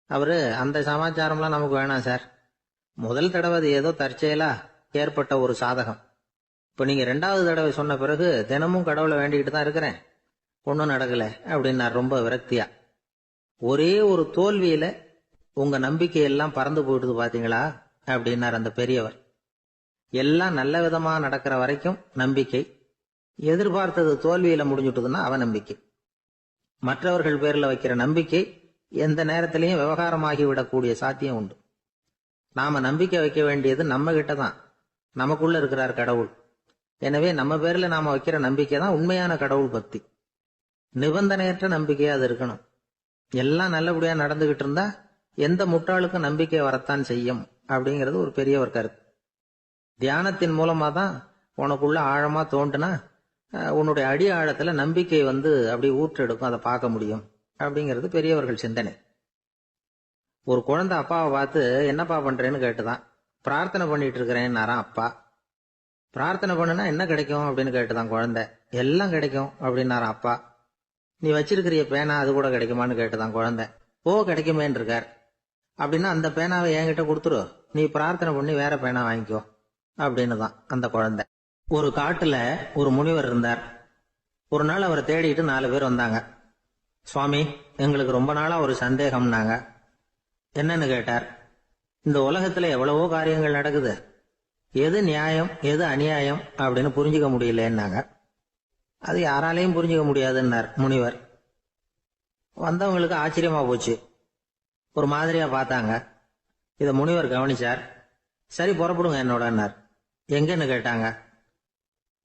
அவரு, அந்த சமாச்சாரம்லாம் நமக்கு வேணாம் சார், முதல் தடவை அது ஏதோ தற்செயலா ஏற்பட்ட ஒரு சாதகம். இப்ப நீங்க 2வது தடவை சொன்ன பிறகு தினமும் கடவுளை வேண்டிக்கிட்டு தான் இருக்கிறேன், ஒன்னும் நடக்கல அப்படின்னார் ரொம்ப விரக்தியா. ஒரே ஒரு தோல்வியில உங்க நம்பிக்கையெல்லாம் பறந்து போயிடுது பாத்தீங்களா அப்படின்னார் அந்த பெரியவர். எல்லாம் நல்ல விதமா நடக்கிற வரைக்கும் நம்பிக்கை, எதிர்பார்த்தது தோல்வியில முடிஞ்சுட்டுதுன்னா அவநம்பிக்கை. மற்றவர்கள் பேர்ல வைக்கிற நம்பிக்கை எந்த நேரத்திலையும் விவகாரமாகி விடக்கூடிய சாத்தியம் உண்டு. நாம நம்பிக்கை வைக்க வேண்டியது நம்ம கிட்ட தான், நமக்குள்ள இருக்கிறார் கடவுள். எனவே நம்ம பேர்ல நாம வைக்கிற நம்பிக்கை தான் உண்மையான கடவுள் பக்தி. நிபந்தனையற்ற நம்பிக்கையா அது இருக்கணும். எல்லாம் நல்லபடியா நடந்துகிட்டு இருந்தா எந்த முட்டாளுக்கும் நம்பிக்கை வரத்தான் செய்யும் அப்படிங்கிறது ஒரு பெரியவர் கருத்து. தியானத்தின் மூலமா தான் உனக்குள்ள ஆழமா தோண்டுனா உன்னுடைய அடி ஆழத்துல நம்பிக்கை வந்து அப்படி ஊற்றெடுக்கும், அதை பார்க்க முடியும் அப்படிங்கிறது பெரியவர்கள் சிந்தனை. ஒரு குழந்தை அப்பாவை பார்த்து என்னப்பா பண்றேன்னு கேட்டுதான். பிரார்த்தனை பண்ணிட்டு இருக்கிறேன்னாராம் அப்பா. பிரார்த்தனை பண்ணுனா என்ன கிடைக்கும் அப்படின்னு கேட்டுதான் குழந்தை. எல்லாம் கிடைக்கும் அப்படின்னாராம் அப்பா. நீ வச்சிருக்கிறிய பேனா அது கூட கிடைக்குமான்னு கேட்டுதான் குழந்தை. கிடைக்குமேன்னு இருக்கார். அப்படின்னா அந்த பேனாவை என்கிட்ட கொடுத்துரு, நீ பிரார்த்தனை பண்ணி வேற பேனா வாங்கிக்கோ அப்படின்னு தான் அந்த குழந்தை. ஒரு காட்டுல ஒரு முனிவர் இருந்தார். ஒரு நாள் அவரை தேடிட்டு 4 பேர் வந்தாங்க. சுவாமி, எங்களுக்கு ரொம்ப நாளா ஒரு சந்தேகம்னாங்க. என்னன்னு கேட்டார். இந்த உலகத்துல எவ்வளவோ காரியங்கள் நடக்குது, எது நியாயம் எது அநியாயம் அப்படின்னு புரிஞ்சுக்க முடியலன்னாங்க. அது யாராலையும் புரிஞ்சுக்க முடியாதுன்னார் முனிவர். வந்தவங்களுக்கு ஆச்சரியமா போச்சு, ஒரு மாதிரியா பார்த்தாங்க. இத முனிவர் கவனிச்சார். சரி புறப்படுங்க என்னோடன்னார். எங்கன்னு கேட்டாங்க.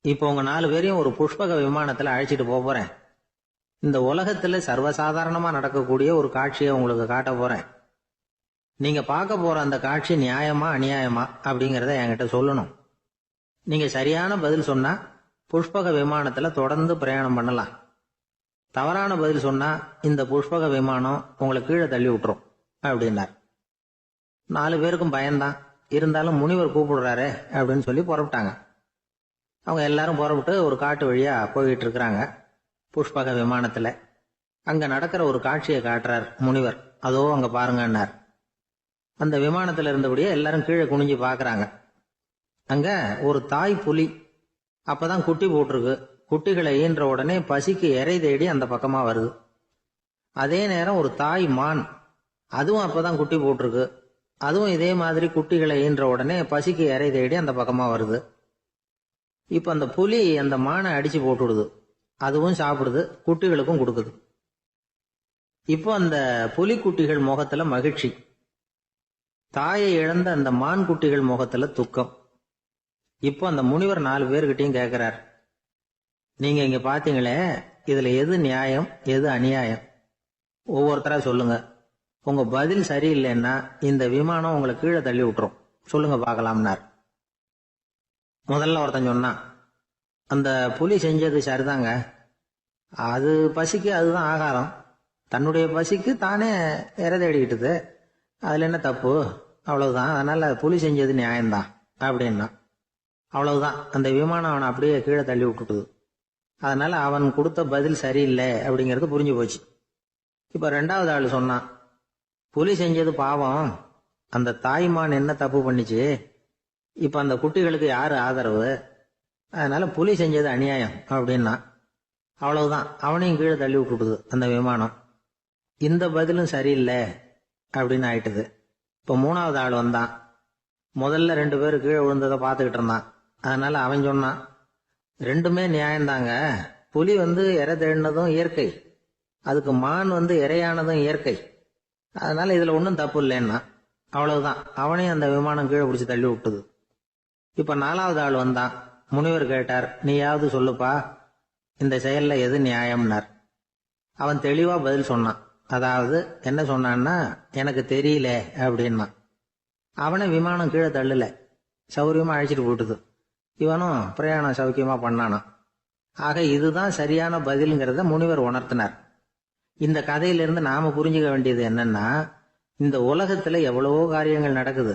இப்போ உங்க 4 பேரையும் ஒரு புஷ்பக விமானத்துல அழைச்சிட்டு போறேன். இந்த உலகத்துல சர்வசாதாரணமா நடக்கக்கூடிய ஒரு காட்சியை உங்களுக்கு காட்ட போறேன். நீங்க பார்க்க போற அந்த காட்சி நியாயமா அநியாயமா அப்படிங்கறத என்கிட்ட சொல்லணும். நீங்க சரியான பதில் சொன்னா புஷ்பக விமானத்துல தொடர்ந்து பிரயாணம் பண்ணலாம். தவறான பதில் சொன்னா இந்த புஷ்பக விமானம் உங்களை கீழே தள்ளி விட்டுரும் அப்படின்னார். 4 பேருக்கும் பயம்தான். இருந்தாலும் முனிவர் கூப்பிடுறாரு அப்படின்னு சொல்லி புறப்பட்டாங்க. அவங்க எல்லாரும் புறப்பட்டு ஒரு காட்டு வழியா போயிட்டு இருக்கிறாங்க புஷ்பக விமானத்துல. அங்க நடக்கிற ஒரு காட்சியை காட்டுறார் முனிவர். அதோ அங்க பாருங்கன்னார். அந்த விமானத்துல இருந்தபடியே எல்லாரும் கீழே குனிஞ்சு பாக்குறாங்க. அங்க ஒரு தாய் புலி அப்பதான் குட்டி போட்டிருக்கு. குட்டிகளை ஈன்ற உடனே பசிக்கு இறை தேடி அந்த பக்கமா வருது. அதே நேரம் ஒரு தாய் மான், அதுவும் அப்பதான் குட்டி போட்டிருக்கு. அதுவும் இதே மாதிரி குட்டிகளை ஈன்ற உடனே பசிக்கு இறை தேடி அந்த பக்கமா வருது. இப்ப அந்த புலி அந்த மானை அடிச்சு போட்டுடுது. அதுவும் சாப்பிடுது, குட்டிகளுக்கும் கொடுக்குது. இப்போ அந்த புலி குட்டிகள் முகத்துல மகிழ்ச்சி, தாயை இழந்த அந்த மான் குட்டிகள் முகத்துல துக்கம். இப்போ அந்த முனிவர் 4 பேர்கிட்டையும் கேட்கிறார். நீங்க இங்க பாத்தீங்களே, இதுல எது நியாயம் எது அநியாயம்? ஒவ்வொருத்தரா சொல்லுங்க. உங்க பதில் சரியில்லைன்னா இந்த விமானம் உங்களை கீழே தள்ளி விட்டுரும். சொல்லுங்க பார்க்கலாம்னார். முதல்ல ஒருத்தன் சொன்னான், அந்த புலி செஞ்சது சரிதாங்க. அது பசிக்கு அதுதான் ஆகாரம். தன்னுடைய பசிக்கு தானே இறை தேடிக்கிட்டது. அதுல என்ன தப்பு? அவ்வளவுதான். அதனால புலி செஞ்சது நியாயம்தான் அப்படின்னா. அவ்வளவுதான், அந்த விமானம் அவனை அப்படியே கீழே தள்ளி விட்டுட்டுது. அதனால அவன் கொடுத்த பதில் சரியில்லை அப்படிங்கிறது புரிஞ்சு போச்சு. இப்ப 2வது ஆள் சொன்னான், புலி செஞ்சது பாவம், அந்த தாய்மான் என்ன தப்பு பண்ணிச்சு? இப்ப அந்த குட்டிகளுக்கு யாரு ஆதரவு? அதனால புலி செஞ்சது அநியாயம் அப்படின்னா. அவ்வளவுதான், அவனையும் கீழே தள்ளி விட்டுடுது அந்த விமானம். இந்த பதிலும் சரியில்லை அப்படின்னு ஆயிட்டுது. இப்ப 3வது ஆள் வந்தான். முதல்ல 2 பேர் கீழே விழுந்ததை பார்த்துக்கிட்டு இருந்தான். அதனால அவன் சொன்னான், ரெண்டுமே நியாயம்தாங்க. புலி இறை தேடினதும் இயற்கை, அதுக்கு மான் இறையானதும் இயற்கை. அதனால இதுல ஒன்றும் தப்பு இல்லைன்னா. அவ்வளவுதான், அவனையும் அந்த விமானம் கீழே பிடிச்சி தள்ளி விட்டுது. இப்ப 4வது ஆள் வந்தான். முனிவர் கேட்டார், நீயாவது சொல்லுப்பா, இந்த செயல்ல எது நியாயம்னார். அவன் தெளிவா பதில் சொன்னான். அதாவது என்ன சொன்னான்னா, எனக்கு தெரியல அப்படின்னா. அவனை விமானம் கீழே தள்ளல, சௌரியமா அழைச்சிட்டு போட்டுது. இவனும் பிரயாணம் சௌக்கியமா பண்ணானா. ஆக இதுதான் சரியான பதில்ங்கிறத முனிவர் உணர்த்தினார். இந்த கதையிலிருந்து நாம புரிஞ்சுக்க வேண்டியது என்னன்னா, இந்த உலகத்துல எவ்வளவோ காரியங்கள் நடக்குது.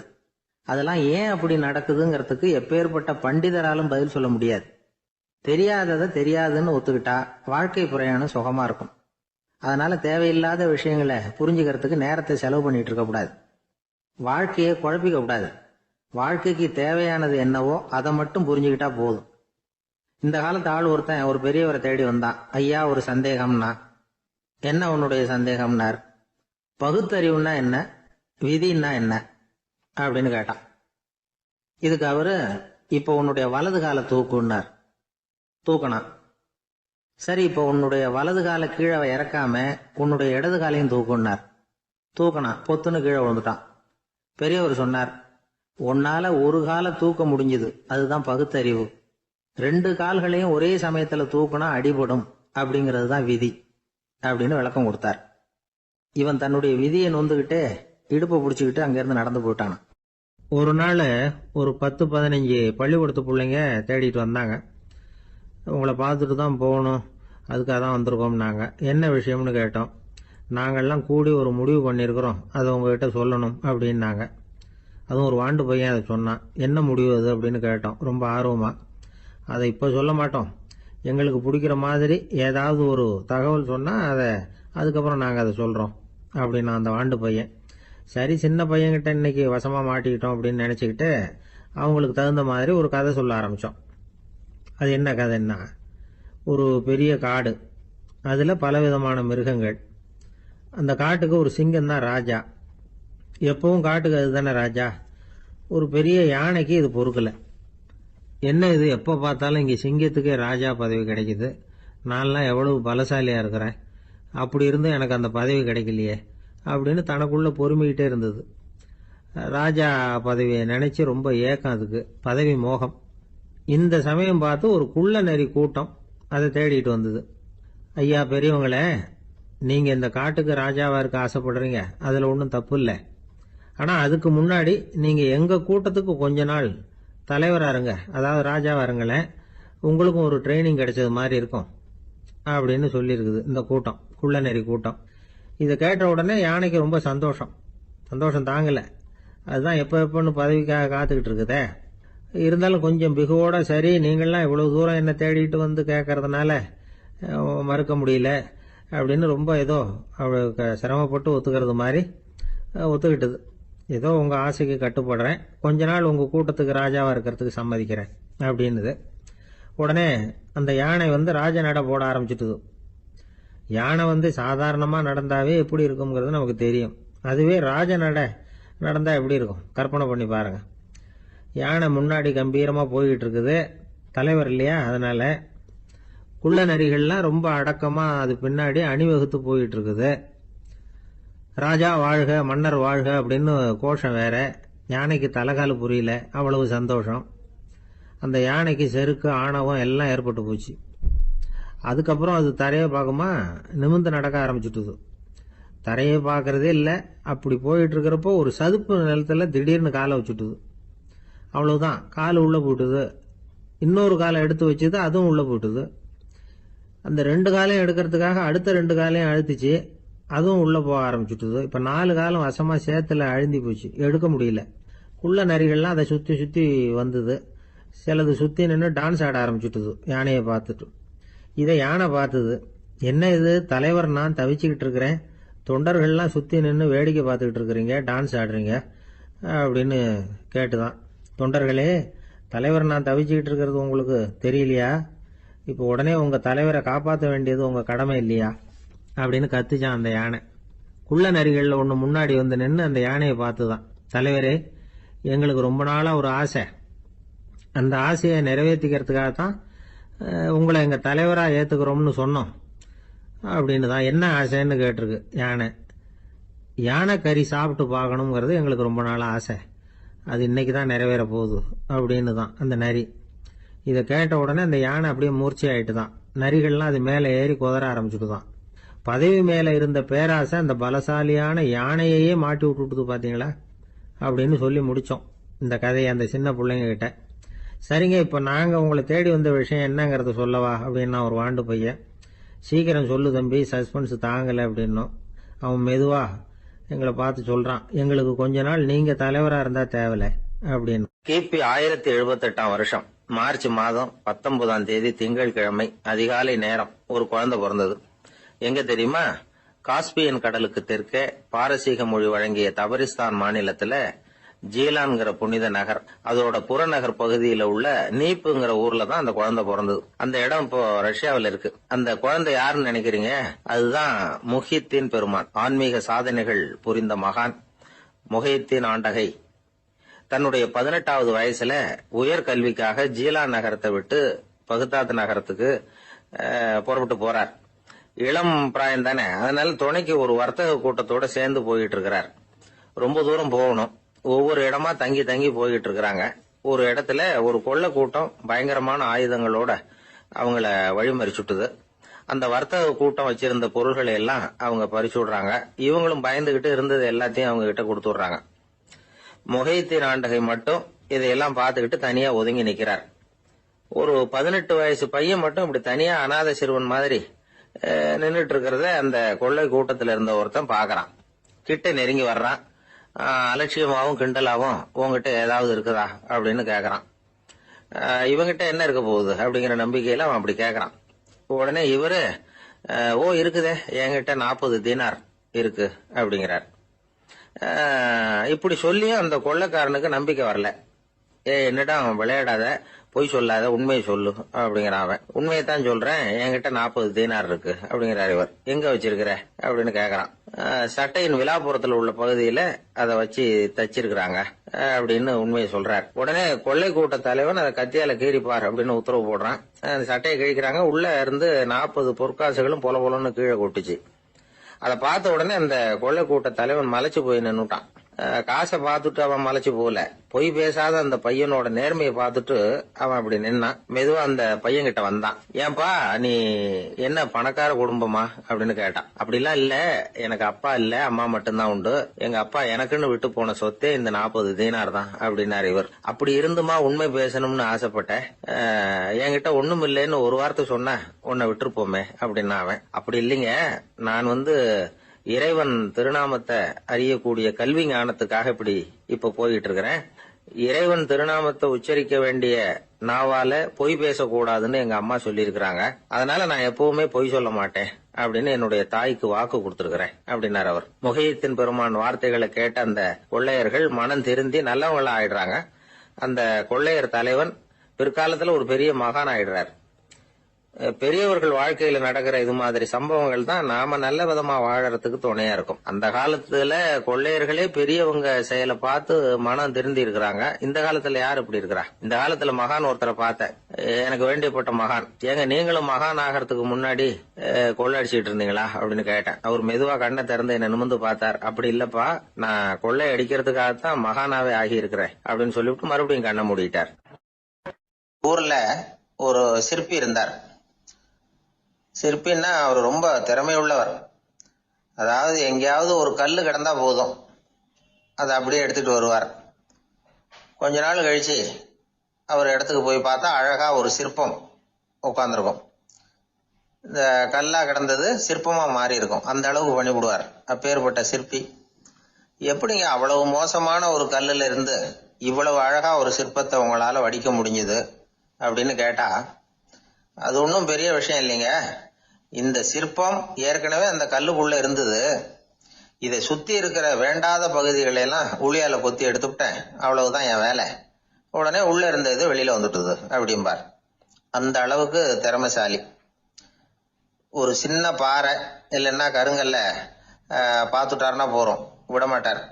அதெல்லாம் ஏன் அப்படி நடக்குதுங்கிறதுக்கு எப்பேற்பட்ட பண்டிதராலும் பதில் சொல்ல முடியாது. தெரியாததை தெரியாதுன்னு ஒத்துக்கிட்டா வாழ்க்கை பிரயாணம் சுகமா இருக்கும். அதனால தேவையில்லாத விஷயங்களை புரிஞ்சுக்கிறதுக்கு நேரத்தை செலவு பண்ணிட்டு இருக்க கூடாது. வாழ்க்கையை குழப்பிக்க கூடாது. வாழ்க்கைக்கு தேவையானது என்னவோ அதை மட்டும் புரிஞ்சுக்கிட்டா போதும். இந்த காலத்து ஆள் ஒருத்தன் ஒரு பெரியவரை தேடி வந்தான். ஐயா, ஒரு சந்தேகம்னா. என்ன உன்னுடைய சந்தேகம்னார். பகுத்தறிவுன்னா என்ன, விதின்னா என்ன அப்படின்னு கேட்டான். இதுக்கு அவரு, இப்ப உன்னுடைய வலது கால தூக்குன்னார். தூக்கணும். சரி, இப்ப உன்னுடைய வலது கால கீழே இறக்காம உன்னுடைய இடது காலையும் தூக்குன்னார். தூக்கணும். பொத்துன்னு கீழே விழுந்துட்டான். பெரியவர் சொன்னார், உன்னால ஒரு காலை தூக்க முடிஞ்சது, அதுதான் பகுத்தறிவு. 2 கால்களையும் ஒரே சமயத்துல தூக்குனா அடிபடும், அப்படிங்கிறது தான் விதி அப்படின்னு விளக்கம் கொடுத்தார். இவன் தன்னுடைய விதியை நொந்துகிட்டே இடுப்பை பிடிச்சுக்கிட்டு அங்கிருந்து நடந்து போயிட்டானான். ஒரு நாள் ஒரு 10-15 பள்ளிக்கூடத்து பிள்ளைங்க தேடிட்டு வந்தாங்க. உங்களை பார்த்துட்டு தான் போகணும், அதுக்காக தான் வந்திருக்கோம்னாங்க. என்ன விஷயம்னு கேட்டோம். நாங்கள்லாம் கூடி ஒரு முடிவு பண்ணியிருக்கிறோம், அதை உங்ககிட்ட சொல்லணும் அப்படின்னாங்க. அதுவும் ஒரு வாண்டு பையன் அதை சொன்னான். என்ன முடிவு அது அப்படின்னு கேட்டோம் ரொம்ப ஆர்வமாக. அதை இப்போ சொல்ல மாட்டோம், எங்களுக்கு பிடிக்கிற மாதிரி ஏதாவது ஒரு தகவல் சொன்னால் அதுக்கப்புறம் நாங்கள் அதை சொல்கிறோம் அப்படின்னா அந்த வாண்டு பையன். சரி, சின்ன பையன்கிட்ட இன்னைக்கு வசமாக மாட்டிக்கிட்டோம் அப்படின்னு நினச்சிக்கிட்டு அவங்களுக்கு தகுந்த மாதிரி ஒரு கதை சொல்ல ஆரம்பித்தோம். அது என்ன கதைன்னா, ஒரு பெரிய காடு, அதில் பலவிதமான மிருகங்கள். அந்த காட்டுக்கு ஒரு சிங்கம் தான் ராஜா. எப்பவும் காட்டுக்கு அதுதானே ராஜா. ஒரு பெரிய யானைக்கு இது பொறுக்கலை. என்ன இது, எப்போ பார்த்தாலும் இங்கே சிங்கத்துக்கே ராஜா பதவி கிடைக்குது, நான்லாம் எவ்வளவு பலசாலியாக இருக்கிறேன், அப்படி இருந்தும் எனக்கு அந்த பதவி கிடைக்கலையே அப்படின்னு தனக்குள்ளே பொறுமிக்கிட்டே இருந்தது. ராஜா பதவியை நினச்சி ரொம்ப ஏக்கம், அதுக்கு பதவி மோகம். இந்த சமயம் பார்த்து ஒரு குள்ள நெறி கூட்டம் அதை தேடிட்டு வந்தது. ஐயா பெரியவங்களே, நீங்கள் இந்த காட்டுக்கு ராஜாவாக இருக்க ஆசைப்படுறீங்க, அதில் ஒன்றும் தப்பு இல்லை. ஆனால் அதுக்கு முன்னாடி நீங்கள் எங்கள் கூட்டத்துக்கு கொஞ்ச நாள் தலைவராக இருங்க, அதாவது ராஜாவாக இருங்களேன், உங்களுக்கும் ஒரு ட்ரைனிங் கிடைச்சது மாதிரி இருக்கும் அப்படின்னு சொல்லியிருக்குது இந்த கூட்டம், குள்ள நெறி கூட்டம். இதை கேட்ட உடனே யானைக்கு ரொம்ப சந்தோஷம் தாங்கலை. அதுதான் எப்போன்னு பதவிக்காக காத்துக்கிட்டு இருக்குதே. இருந்தாலும் கொஞ்சம் பிகுவோட, சரி நீங்கள்லாம் இவ்வளவு தூரம் என்ன தேடிட்டு வந்து கேட்கறதுனால மறுக்க முடியல அப்படின்னு ரொம்ப ஏதோ அவளுக்கு சிரமப்பட்டு ஒத்துக்கிறது மாதிரி ஒத்துக்கிட்டது. ஏதோ உங்கள் ஆசைக்கு கட்டுப்படுறேன், கொஞ்ச நாள் உங்கள் கூட்டத்துக்கு ராஜாவாக இருக்கிறதுக்கு சம்மதிக்கிறேன் அப்படின்னுது. உடனே அந்த யானை ராஜ நட போட ஆரம்பிச்சுட்டுது. யானை சாதாரணமாக நடந்தாவே எப்படி இருக்குங்கிறது நமக்கு தெரியும். அதுவே ராஜ நட நடந்தால் எப்படி இருக்கும் கற்பனை பண்ணி பாருங்க. யானை முன்னாடி கம்பீரமாக போய்கிட்டு இருக்குது, தலைவர் இல்லையா, அதனால குள்ள நரிகள்லாம் ரொம்ப அடக்கமாக அது பின்னாடி அணிவகுத்து போயிட்டு இருக்குது. ராஜா வாழ்க, மன்னர் வாழ்க அப்படின்னு கோஷம் வேற. யானைக்கு தலைகால புரியல, அவ்வளவு சந்தோஷம். அந்த யானைக்கு செருக்கு, ஆணவம் எல்லாம் ஏற்பட்டு போச்சு. அதுக்கப்புறம் அது தரையை பார்க்குமா, நிமிர்ந்து நடக்க ஆரம்பிச்சுட்டுது. தரையை பார்க்கறதே இல்லை. அப்படி போயிட்டு இருக்கிறப்போ ஒரு சதுப்பு நிலத்தில் திடீர்னு காலை வச்சுட்டுது. அவ்வளவுதான், கால் உள்ளே போயிட்டுது. இன்னொரு காலை எடுத்து வச்சுது, அதுவும் உள்ளே போயிட்டுது. அந்த 2 காலையும் எடுக்கிறதுக்காக அடுத்த 2 காலையும் அழுத்திச்சு, அதுவும் உள்ளே போக ஆரம்பிச்சுட்டுது. இப்போ 4 காலம் வசமாக சேத்துல அழுந்தி போச்சு, எடுக்க முடியல. குள்ள நரிகள்லாம் அதை சுற்றி சுற்றி வந்தது. சிலது சுற்றி நின்று டான்ஸ் ஆட ஆரம்பிச்சுட்டுது யானையை பார்த்துட்டு. இதை யானை பார்த்தது. என்ன இது, தலைவர் நான் தவிச்சுக்கிட்டு இருக்கிறேன், தொண்டர்கள்லாம் சுற்றி நின்று வேடிக்கை பார்த்துக்கிட்டு இருக்கிறீங்க, டான்ஸ் ஆடுறீங்க அப்படின்னு கேட்டுதான். தொண்டர்களே, தலைவர் நான் தவிச்சுக்கிட்டு இருக்கிறது உங்களுக்கு தெரியலையா? இப்போ உடனே உங்கள் தலைவரை காப்பாற்ற வேண்டியது உங்கள் கடமை இல்லையா அப்படின்னு கத்துச்சான் அந்த யானை. குள்ள நரிகளில் ஒன்று முன்னாடி நின்று அந்த யானையை பார்த்து தான், தலைவரே எங்களுக்கு ரொம்ப நாளாக ஒரு ஆசை, அந்த ஆசையை நிறைவேற்றிக்கிறதுக்காகத்தான் உங்களை எங்கள் தலைவராக ஏற்றுக்கிறோம்னு சொன்னோம் அப்படின்னு தான். என்ன ஆசைன்னு கேட்டிருக்கு யானை. யானை கறி சாப்பிட்டு பார்க்கணுங்கிறது எங்களுக்கு ரொம்ப நாள் ஆசை, அது இன்னைக்கு தான் நிறைவேற போகுது அப்படின்னு தான் அந்த நரி. இதை கேட்ட உடனே அந்த யானை அப்படியே மூர்ச்சி ஆயிட்டு தான். நரிகள்லாம் அது மேலே ஏறி குதற ஆரம்பிச்சுட்டு தான். பதவி மேலே இருந்த பேராசை அந்த பலசாலியான யானையையே மாட்டி விட்டுட்டுது பார்த்தீங்களா அப்படின்னு சொல்லி முடித்தோம் இந்த கதையை அந்த சின்ன பிள்ளைங்க கிட்ட. சரிங்க, இப்போ நாங்கள் உங்களை தேடி வந்த விஷயம் என்னங்கிறத சொல்லவா அப்படின்னா ஒரு வாண்டு பையன். சீக்கிரம் சொல்லு தம்பி, சஸ்பென்ஸ் தாங்கலை அப்படின்னோம். அவன் மெதுவா எங்களை பார்த்து சொல்றான், எங்களுக்கு கொஞ்ச நாள் நீங்க தலைவரா இருந்தா தேவலை அப்படின்னு. கிபி 1078 வருஷம் மார்ச் மாதம் 19ஆம் தேதி திங்கட்கிழமை அதிகாலை நேரம் ஒரு குழந்தை பிறந்தது. எங்க தெரியுமா? காஸ்பியன் கடலுக்கு தெற்கே பாரசீக மொழி வழங்கிய தபரிஸ்தான் மாநிலத்துல ஜீலான்ங்கிற புனித நகர், அதோட புறநகர் பகுதியில உள்ள நீப்புங்கிற ஊர்ல தான் அந்த குழந்தை பிறந்தது. அந்த இடம் இப்போ ரஷ்யாவில் இருக்கு. அந்த குழந்தை யாருன்னு நினைக்கிறீங்க? அதுதான் முஹித்தீன் பெருமான், ஆன்மீக சாதனைகள் புரிந்த மகான் முஹித்தீன் ஆண்டகை. தன்னுடைய 18வது வயசுல உயர்கல்விக்காக ஜீலான் நகரத்தை விட்டு பகுதாத் நகரத்துக்கு புறப்பட்டு போறார். இளம் பிராயம் தானே, அதனால துணைக்கு ஒரு வர்த்தக கூட்டத்தோட சேர்ந்து போயிட்டு இருக்கிறார். ரொம்ப தூரம் போகணும், ஒவ்வொரு இடமா தங்கி தங்கி போயிட்டு இருக்கிறாங்க. ஒரு இடத்துல ஒரு கொள்ள கூட்டம் பயங்கரமான ஆயுதங்களோட அவங்கள வழிமறிச்சுட்டுது. அந்த வர்த்தக கூட்டம் வச்சிருந்த பொருள்களை எல்லாம் அவங்க பறிச்சு விடுறாங்க. இவங்களும் பயந்துகிட்டு இருந்தது எல்லாத்தையும் அவங்க கிட்ட கொடுத்து விடுறாங்க. முகைத்தீன் ஆண்டகை மட்டும் இதையெல்லாம் பார்த்துக்கிட்டு தனியா ஒதுங்கி நிக்கிறார். ஒரு 18 வயசு பையன் மட்டும் இப்படி தனியா அநாத சிறுவன் மாதிரி நின்றுட்டு இருக்கிறத அந்த கொள்ளை கூட்டத்துல இருந்த ஒருத்தன் பாக்குறான். கிட்ட நெருங்கி வர்றான். அலட்சியமாவும் கிண்டலாவும் உங்ககிட்ட ஏதாவது இருக்குதா அப்படின்னு கேக்குறான். இவங்கிட்ட என்ன இருக்க போகுது அப்படிங்கிற நம்பிக்கையில அவன் அப்படி கேக்குறான். உடனே இவரு இருக்குதே, என்கிட்ட 40 தீனார் இருக்கு அப்படிங்கிறார். இப்படி சொல்லியும் அந்த கொள்ளைக்காரனுக்கு நம்பிக்கை வரல. என்னடா அவன் விளையாடாத, பொய் சொல்லாத, உண்மையை சொல்லு அப்படிங்கிறான். அவன் உண்மையைத்தான் சொல்றேன், என்கிட்ட 40 தீனார் இருக்கு அப்படிங்கிறார். இவர் எங்க வச்சிருக்கிற அப்படின்னு கேக்குறான். சட்டையின் விழாப்புறத்துல உள்ள பகுதியில அதை வச்சு தச்சிருக்கிறாங்க அப்படின்னு உண்மையை சொல்றார். உடனே கொள்ளை கூட்ட தலைவன் அதை கத்தியால கீறிப்பார் அப்படின்னு உத்தரவு போடுறான். அந்த சட்டையை கிழிக்கிறாங்க. உள்ள இருந்து 40 பொற்காசுகளும் பொல பொலன்னு கீழே கொட்டுச்சு. அதை பார்த்த உடனே அந்த கொள்ளை கூட்ட தலைவன் மலைச்சு போய் நின்னுட்டான். காசை பார்த்துட்டு அவன் மலைச்சு போல, பொய் பேசாத அந்த பையனோட நேர்மையை பார்த்துட்டு அவன் அப்படி நின்னான். மெதுவா அந்த பையன் கிட்ட வந்தான். ஏன்பா, நீ என்ன பணக்கார குடும்பமா அப்படின்னு கேட்டான். அப்படிலாம் இல்ல, எனக்கு அப்பா இல்ல, அம்மா மட்டும்தான் உண்டு. எங்க அப்பா எனக்குன்னு விட்டு போன சொத்தே இந்த 40 தீனார் தான் அப்படின்னாரு இவர். அப்படி இருந்துமா உண்மை பேசணும்னு ஆசைப்பட்டேன். என்கிட்ட ஒண்ணும் இல்லைன்னு ஒரு வார்த்தை சொன்ன உன்னை விட்டுருப்போமே அப்படின்னா அவன். அப்படி இல்லைங்க, நான் இறைவன் திருநாமத்தை அறியக்கூடிய கல்வி ஞானத்துக்காக இப்ப போயிட்டு இருக்கிறேன். இறைவன் திருநாமத்தை உச்சரிக்க வேண்டிய நாவால பொய் பேசக்கூடாதுன்னு எங்க அம்மா சொல்லியிருக்கிறாங்க. அதனால நான் எப்பவுமே பொய் சொல்ல மாட்டேன் அப்படின்னு என்னுடைய தாய்க்கு வாக்கு கொடுத்திருக்கிறேன் அப்படின்னாரு அவர். முகையத்தின் பெருமான் வார்த்தைகளை கேட்ட அந்த கொள்ளையர்கள் மனம் திருந்தி நல்லவங்களா ஆயிடுறாங்க. அந்த கொள்ளையர் தலைவன் பிற்காலத்துல ஒரு பெரிய மகான் ஆயிடுறார். பெரியவர்கள் வாழ்க்கையில நடக்கிற இது மாதிரி சம்பவங்கள் தான் நாம நல்ல விதமா வாழறதுக்கு துணையா இருக்கும். அந்த காலத்துல கொள்ளையர்களே பெரியவங்க செயலை பார்த்து மனம் திருந்தி இருக்கிறாங்க. இந்த காலத்துல யார் இப்படி இருக்கிறா? இந்த காலத்துல மகான் ஒருத்தரை பார்த்தேன், எனக்கு வேண்டியப்பட்ட மகான். ஏங்க, நீங்களும் மகான் ஆகிறதுக்கு முன்னாடி கொள்ளடிச்சிட்டு இருந்தீங்களா அப்படின்னு கேட்டேன். அவர் மெதுவா கண்ணை திறந்து என்ன நிமிந்து பார்த்தார். அப்படி இல்லப்பா, நான் கொள்ளை அடிக்கிறதுக்காகத்தான் மகானாவே ஆகி இருக்கிறேன் அப்படின்னு சொல்லிவிட்டு மறுபடியும் கண்ணை மூடிட்டார். ஊர்ல ஒரு சிற்பி இருந்தார். சிற்பின்னா அவர் ரொம்ப திறமை உள்ளவர். அதாவது எங்கேயாவது ஒரு கல்லு கிடந்தா போதும், அதை அப்படியே எடுத்துட்டு வருவார். கொஞ்ச நாள் கழிச்சு அவர் இடத்துக்கு போய் பார்த்தா அழகா ஒரு சிற்பம் உட்காந்துருக்கும். இந்த கல்லா கிடந்தது சிற்பமா மாறி இருக்கும். அந்த அளவுக்கு பண்ணிவிடுவார். அப்பேற்பட்ட சிற்பி. எப்படிங்க அவ்வளவு மோசமான ஒரு கல்லுல இருந்து இவ்வளவு அழகா ஒரு சிற்பத்தை உங்களால வடிக்க முடிஞ்சது அப்படின்னு கேட்டா, அது ஒன்றும் பெரிய விஷயம் இல்லைங்க. இந்த சிற்பம் ஏற்கனவே அந்த கல்லுக்குள்ள இருந்தது. இதை சுத்தி இருக்கிற வேண்டாத பகுதிகளை எல்லாம் உளியால கொத்தி எடுத்துட்டேன், அவ்வளவுதான் என் வேலை. உடனே உள்ள இருந்தது வெளியில வந்துட்டுது அப்படிம்பார். அந்த அளவுக்கு திறமைசாலி. ஒரு சின்ன பாறை இல்லைன்னா கருங்கல்ல பார்த்துட்டாருன்னா போறோம், விடமாட்டார்.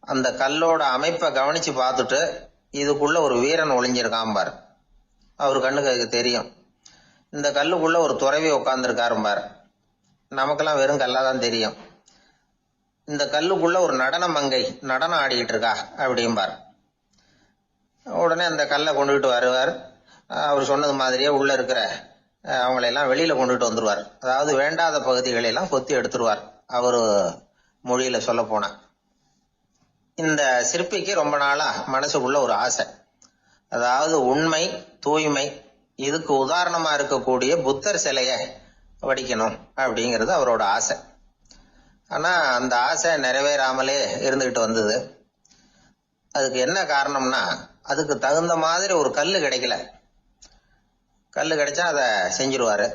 அந்த கல்லோட அமைப்பை கவனிச்சு பார்த்துட்டு இதுக்குள்ள ஒரு வீரன் ஒளிஞ்சிருக்காம்பார். அவர் கண்ணுக்கு அதுக்கு தெரியும். இந்த கல்லுக்குள்ள ஒரு துறவி உட்கார்ந்துருக்காரும்பார். நமக்கெல்லாம் வெறும் கல்லாதான் தெரியும். இந்த கல்லுக்குள்ள ஒரு நடன மங்கை நடனம் ஆடிக்கிட்டு இருக்கா அப்படிம்பார். உடனே அந்த கல்லை கொண்டுகிட்டு வருவார். அவர் சொன்னது மாதிரியே உள்ள இருக்கிற அவங்களையெல்லாம் வெளியில கொண்டுட்டு வந்துருவார். அதாவது வேண்டாத பகுதிகளெல்லாம் கொத்தி எடுத்துருவார். அவரு மொழியில சொல்ல போனா, இந்த சிற்பிக்கு ரொம்ப நாளா மனசுக்குள்ள ஒரு ஆசை. அதாவது உண்மை, தூய்மை, இதுக்கு உதாரணமா இருக்கக்கூடிய புத்தர் சிலைய வடிக்கணும் அப்படிங்கிறது அவரோட ஆசை. ஆனா அந்த ஆசை நிறைவேறாமலே இருந்துகிட்டு வந்தது. அதுக்கு என்ன காரணம்னா, அதுக்கு தகுந்த மாதிரி ஒரு கல்லு கிடைக்கல. கல்லு கிடைச்சா அதை செஞ்சிருவாரு.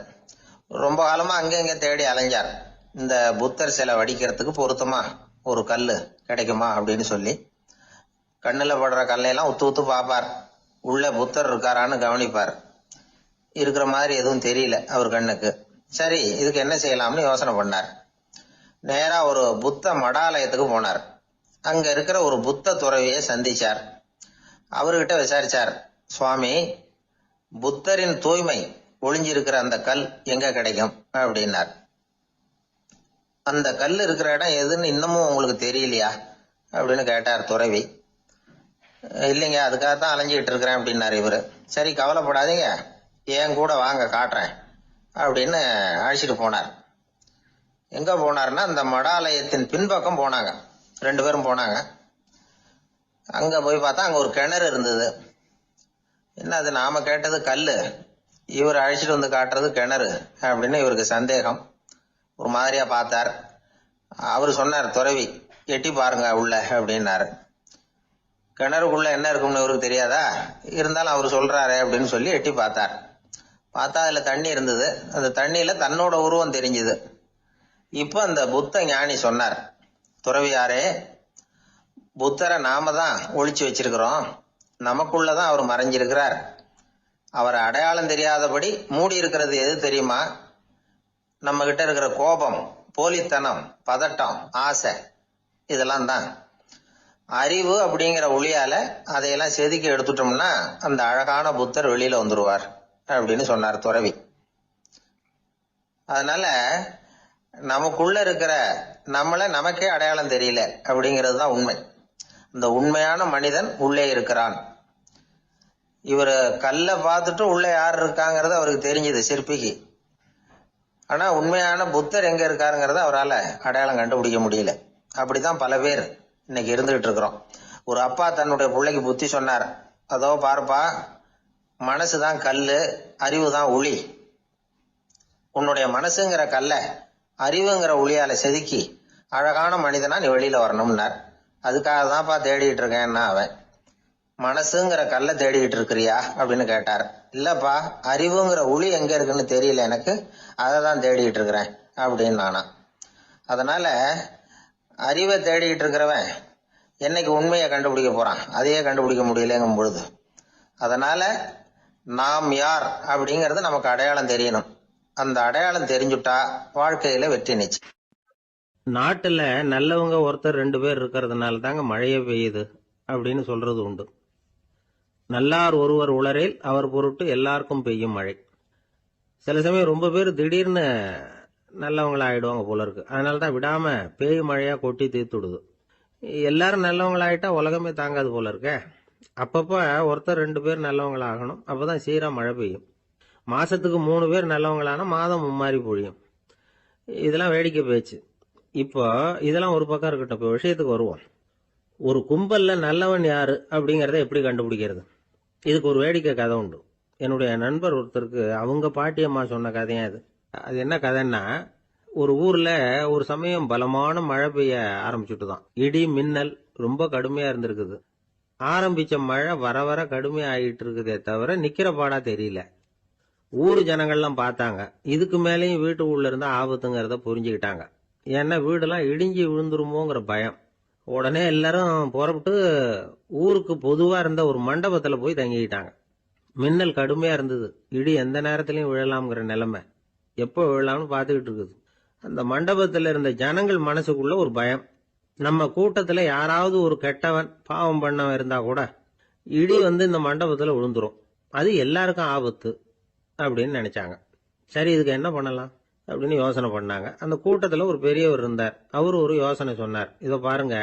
ரொம்ப காலமா அங்கங்க தேடி அலைஞ்சார். இந்த புத்தர் சிலை வடிக்கிறதுக்கு பொருத்தமா ஒரு கல்லு கிடைக்குமா அப்படின்னு சொல்லி கண்ணுல படுற கல்லையெல்லாம் உத்து உத்து பார்ப்பார். உள்ள புத்தர் இருக்காரான்னு கவனிப்பார். இருக்கிற மாதிரி எதுவும் தெரியல அவர் கண்ணுக்கு. சரி, இதுக்கு என்ன செய்யலாம்னு யோசனை பண்ணார். நேரா ஒரு புத்த மடாலயத்துக்கு போனார். அங்க இருக்கிற ஒரு புத்த துறவியை சந்திச்சார். அவர்கிட்ட விசாரிச்சார், சுவாமி, புத்தரின் தூய்மை ஒளிஞ்சிருக்கிற அந்த கல் எங்க கிடைக்கும் அப்படின்னார். அந்த கல் இருக்கிற இடம் எதுன்னு இன்னமும் உங்களுக்கு தெரியலையா அப்படின்னு கேட்டார் துறவி. இல்லைங்க, அதுக்காகத்தான் அலைஞ்சிட்டு இருக்கிறேன் அப்படின்னாரு இவரு. சரி, கவலைப்படாதீங்க, என் கூட வாங்க காட்டுறேன் அப்படின்னு அழைச்சிட்டு போனார். எங்க போனார்னா, அந்த மடாலயத்தின் பின்பக்கம் போனாங்க. 2 பேரும் போனாங்க. அங்க போய் பார்த்தா அங்க ஒரு கிணறு இருந்தது. என்ன அது, நாம கேட்டது கல்லு, இவர் அழைச்சிட்டு வந்து காட்டுறது கிணறு அப்படின்னு இவருக்கு சந்தேகம். ஒரு மாதிரியா பார்த்தார். அவரு சொன்னார், துறவி எட்டி பாருங்க உள்ள அப்படின்னாரு. கிணறுக்குள்ள என்ன இருக்கும்னு இவருக்கு தெரியாதா, இருந்தாலும் அவர் சொல்றாரு அப்படின்னு சொல்லி எட்டி பார்த்தார். பார்த்தா அதுல தண்ணி இருந்தது. அந்த தண்ணியில தன்னோட உருவம் தெரிஞ்சுது. இப்ப அந்த புத்த ஞானி சொன்னார், துறவியாரே, புத்தரை நாம தான் ஒளிச்சு வச்சிருக்கிறோம், நமக்குள்ளதான் அவர் மறைஞ்சிருக்கிறார். அவரை அடையாளம் தெரியாதபடி மூடி இருக்கிறது எது தெரியுமா? நம்ம கிட்ட இருக்கிற கோபம், போலித்தனம், பதட்டம், ஆசை, இதெல்லாம் தான். அறிவு அப்படிங்கிற ஒளியால அதையெல்லாம் செதுக்கி எடுத்துட்டோம்னா அந்த அழகான புத்தர் வெளியில வந்துருவார் அப்படின்னு சொன்னார் துறவி. அதனால நமக்குள்ள இருக்கிற நம்மள நமக்கே அடையாளம் தெரியல அப்படிங்கிறது தான் உண்மை. இந்த உண்மையான மனிதன் உள்ளே இருக்கிறான். இவர் கல்லை பார்த்துட்டு உள்ள யார் இருக்காங்கிறது அவருக்கு தெரிஞ்சது சிற்பிக்கு. ஆனா உண்மையான புத்தர் எங்க இருக்காருங்கிறத அவரால் அடையாளம் கண்டுபிடிக்க முடியல. அப்படிதான் பல பேர் இன்னைக்கு இருந்துகிட்டு இருக்கிறோம். ஒரு அப்பா தன்னுடைய பிள்ளைக்கு புத்தி சொன்னார், அதோ பாருப்பா, மனசுதான் கல்லு, அறிவு தான் ஒளி. உன்னுடைய மனசுங்கிற கல்ல அறிவுங்கிற ஒளியால செதுக்கி அழகான மனிதனா நீ வெளியில வரணும்னார். அதுக்காக தான்ப்பா தேடிட்டு இருக்கேன்னா அவன். மனசுங்கிற கல்லை தேடிக்கிட்டு இருக்கிறியா அப்படின்னு கேட்டார். இல்லப்பா, அறிவுங்கிற ஒளி எங்க இருக்குன்னு தெரியல எனக்கு, அதை தான் தேடிக்கிட்டு இருக்கிறேன் அப்படின்னு நானா. அதனால அறிவை தேடிக்கிட்டு இருக்கிறவன் என்னைக்கு உண்மையை கண்டுபிடிக்க போறான்? அதையே கண்டுபிடிக்க முடியலங்கும் பொழுது. அதனால நாம் யார் அப்படிங்கறது நமக்கு அடையாளம் தெரியணும். அந்த அடையாளம் தெரிஞ்சுட்டா வாழ்க்கையில வெற்றி நிச்சயம். நாட்டுல நல்லவங்க ஒருத்தர் 2 பேர் இருக்கிறதுனால தாங்க மழையே பெய்யுது அப்படின்னு சொல்றது உண்டு. நல்லார் ஒருவர் உளரேல் அவர் பொருட்டு எல்லாருக்கும் பெய்யும் மழை. சில சமயம் ரொம்ப பேர் திடீர்னு நல்லவங்களா ஆயிடுவாங்க போல இருக்கு. அதனால தான் விடாம பேய் மழையா கொட்டி தீர்த்துடுது. எல்லாரும் நல்லவங்களாயிட்டா உலகமே தாங்காது போல இருக்க. அப்பப்ப ஒருத்தர் 2 பேர் நல்லவங்களாகணும். அப்பதான் சீரா மழை பெய்யும். மாசத்துக்கு 3 பேர் நல்லவங்களானா மாதம் மும்மாரி பொழியும். இதெல்லாம் வேடிக்கை பேச்சு. இப்போ இதெல்லாம் ஒரு பக்கம் இருக்கட்டும். இப்போ விஷயத்துக்கு வருவோம். ஒரு கும்பல்ல நல்லவன் யாரு அப்படிங்கறத எப்படி கண்டுபிடிக்கிறது? இதுக்கு ஒரு வேடிக்கை கதை உண்டு. என்னுடைய நண்பர் ஒருத்தருக்கு அவங்க பாட்டியம்மா சொன்ன கதையா அது. அது என்ன கதைன்னா, ஒரு ஊர்ல ஒரு சமயம் பலமான மழை பெய்ய ஆரம்பிச்சுட்டு தான். இடி மின்னல் ரொம்ப கடுமையா இருந்திருக்குது. ஆரம்பிச்ச மழை வர வர கடுமையா ஆகிட்டு இருக்குதே தவிர நிக்கிற பாடா தெரியல. ஊர் ஜனங்கள்லாம் பார்த்தாங்க. இதுக்கு மேலேயும் வீட்டு உள்ள இருந்தா ஆபத்துங்கிறத புரிஞ்சுக்கிட்டாங்க. ஏன்னா வீடெல்லாம் இடிஞ்சு விழுந்துருமோங்கிற பயம். உடனே எல்லாரும் புறப்பட்டு ஊருக்கு பொதுவா இருந்த ஒரு மண்டபத்துல போய் தங்கிக்கிட்டாங்க. மின்னல் கடுமையா இருந்தது. இடி எந்த நேரத்திலையும் விழலாம்ங்கிற நிலைமை. எப்போ விழலாம்னு பார்த்துக்கிட்டு இருக்குது. அந்த மண்டபத்துல இருந்த ஜனங்கள் மனசுக்குள்ள ஒரு பயம். நம்ம கூட்டத்துல யாராவது ஒரு கெட்டவன் பாவம் பண்ணவன் இருந்தா கூட இடி வந்து இந்த மண்டபத்துல விழுந்துரும், அது எல்லாருக்கும் ஆபத்து அப்படின்னு நினைச்சாங்க. சரி, இதுக்கு என்ன பண்ணலாம் அப்படின்னு யோசனை பண்ணாங்க. அந்த கூட்டத்துல ஒரு பெரியவர் இருந்தார். அவரு ஒரு யோசனை சொன்னார். இதோ பாருங்க,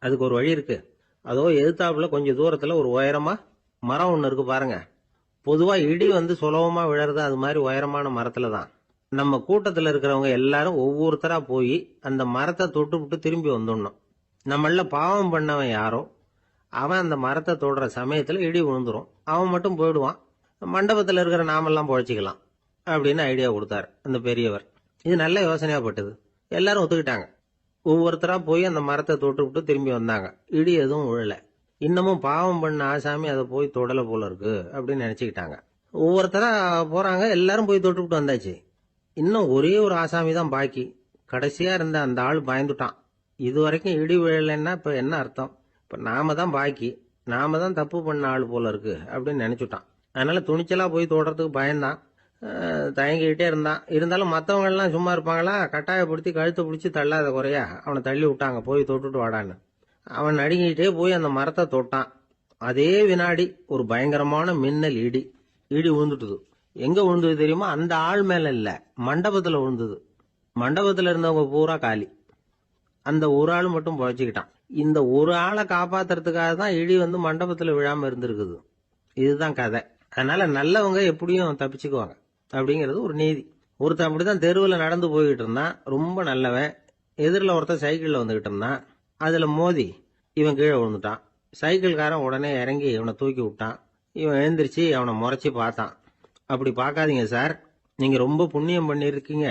அதுக்கு ஒரு வழி இருக்கு. அதோ எதிர்த்தாப்புல கொஞ்சம் தூரத்துல ஒரு உயரமா மரம் ஒண்ணு இருக்கு பாருங்க. பொதுவா இடி வந்து சுலபமா விழறது அது மாதிரி உயரமான மரத்துல தான். நம்ம கூட்டத்துல இருக்கிறவங்க எல்லாரும் ஒவ்வொருத்தரா போய் அந்த மரத்தை தொட்டு விட்டு திரும்பி வந்துடணும். நம்மள பாவம் பண்ணவன் யாரோ அவன் அந்த மரத்தை தொடுற சமயத்துல இடி விழுந்துரும். அவன் மட்டும் போயிடுவான். மண்டபத்துல இருக்கிற நாமெல்லாம் பொழைச்சிக்கலாம் அப்படின்னு ஐடியா கொடுத்தாரு அந்த பெரியவர். இது நல்ல யோசனையா பட்டது. எல்லாரும் ஒத்துக்கிட்டாங்க. ஒவ்வொருத்தரா போய் அந்த மரத்தை தொட்டு விட்டு திரும்பி வந்தாங்க. இடி எதுவும் விழல. இன்னமும் பாவம் பண்ண ஆசாமி அதை போய் தொடல போல இருக்கு அப்படின்னு நினைச்சுக்கிட்டாங்க. ஒவ்வொருத்தரா போறாங்க. எல்லாரும் போய் தொட்டு விட்டு வந்தாச்சு. இன்னும் ஒரே ஒரு ஆசாமி தான் பாக்கி. கடைசியா இருந்த அந்த ஆள் பயந்துட்டான். இது வரைக்கும் இடி விழலைன்னா இப்ப என்ன அர்த்தம்? இப்ப நாம தான் பாக்கி, நாம தான் தப்பு பண்ண ஆள் போல இருக்கு அப்படின்னு நினைச்சுட்டான். அதனால துணிச்சலா போய் தொடுறதுக்கு பயந்தான். தயங்கிக்கிட்டே இருந்தான். இருந்தாலும் மற்றவங்க எல்லாம் சும்மா இருப்பாங்களா? கட்டாயப்படுத்தி கழுத்தை பிடிச்சி தள்ளாத குறையா அவனை தள்ளி விட்டாங்க. போய் தொட்டுட்டு வாடான்னு. அவன் நடுங்கிட்டே போய் அந்த மரத்தை தொட்டான். அதே வினாடி ஒரு பயங்கரமான மின்னல் இடி விழுந்துட்டுது. எங்க விழுந்தது தெரியுமா? அந்த ஆள் மேல இல்ல, மண்டபத்துல விழுந்தது. மண்டபத்துல இருந்தவங்க பூரா காலி. அந்த ஒரு ஆள் மட்டும் பொழைச்சிக்கிட்டான். இந்த ஒரு ஆளை காப்பாத்துறதுக்காக தான் இடி வந்து மண்டபத்துல விழாம இருந்திருக்குது. இதுதான் கதை. அதனால நல்லவங்க எப்படியும் தப்பிச்சுக்குவாங்க அப்படிங்கிறது ஒரு நீதி. ஒருத்தன் அப்படிதான் தெருவில் நடந்து போய்கிட்டு இருந்தான். ரொம்ப நல்லவன். எதிரில் ஒருத்தன் சைக்கிள்ல வந்துகிட்டு இருந்தான். அதுல மோதி இவன் கீழே விழுந்துட்டான். சைக்கிள்காரன் உடனே இறங்கி இவனை தூக்கி விட்டான். இவன் எழுந்திரிச்சு அவனை முறைச்சி பார்த்தான். அப்படி பார்க்காதீங்க சார், நீங்கள் ரொம்ப புண்ணியம் பண்ணியிருக்கீங்க,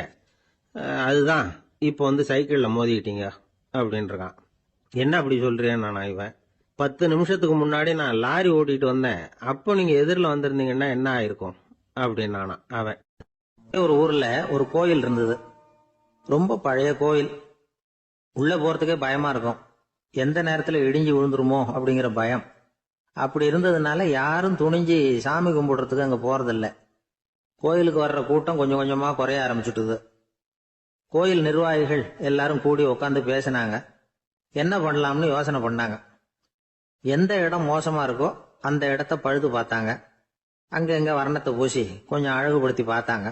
அதுதான் இப்போ வந்து சைக்கிளில் மோதிக்கிட்டீங்க அப்படின்றான். என்ன அப்படி சொல்கிறேன் நானா? இவன் 10 நிமிஷத்துக்கு முன்னாடி நான் லாரி ஓட்டிகிட்டு வந்தேன், அப்போ நீங்கள் எதிரில் வந்திருந்தீங்கன்னா என்ன ஆயிருக்கும் அப்படின்னானா அவன். ஒரு ஊர்ல ஒரு கோயில் இருந்தது. ரொம்ப பழைய கோயில். உள்ள போறதுக்கே பயமா இருக்கும். எந்த நேரத்துல இடிஞ்சு விழுந்துருமோ அப்படிங்கிற பயம். அப்படி இருந்ததுனால யாரும் துணிஞ்சு சாமி கும்பிடுறதுக்கு அங்க போறதில்ல. கோயிலுக்கு வர்ற கூட்டம் கொஞ்சம் கொஞ்சமா குறைய ஆரம்பிச்சுட்டுது. கோயில் நிர்வாகிகள் எல்லாரும் கூடி உட்காந்து பேசினாங்க. என்ன பண்ணலாம்னு யோசனை பண்ணாங்க. எந்த இடம் மோசமா இருக்கோ அந்த இடத்த பழுது பார்த்தாங்க. அங்க எங்க வர்ணத்தை பூசி கொஞ்சம் அழகுபடுத்தி பார்த்தாங்க.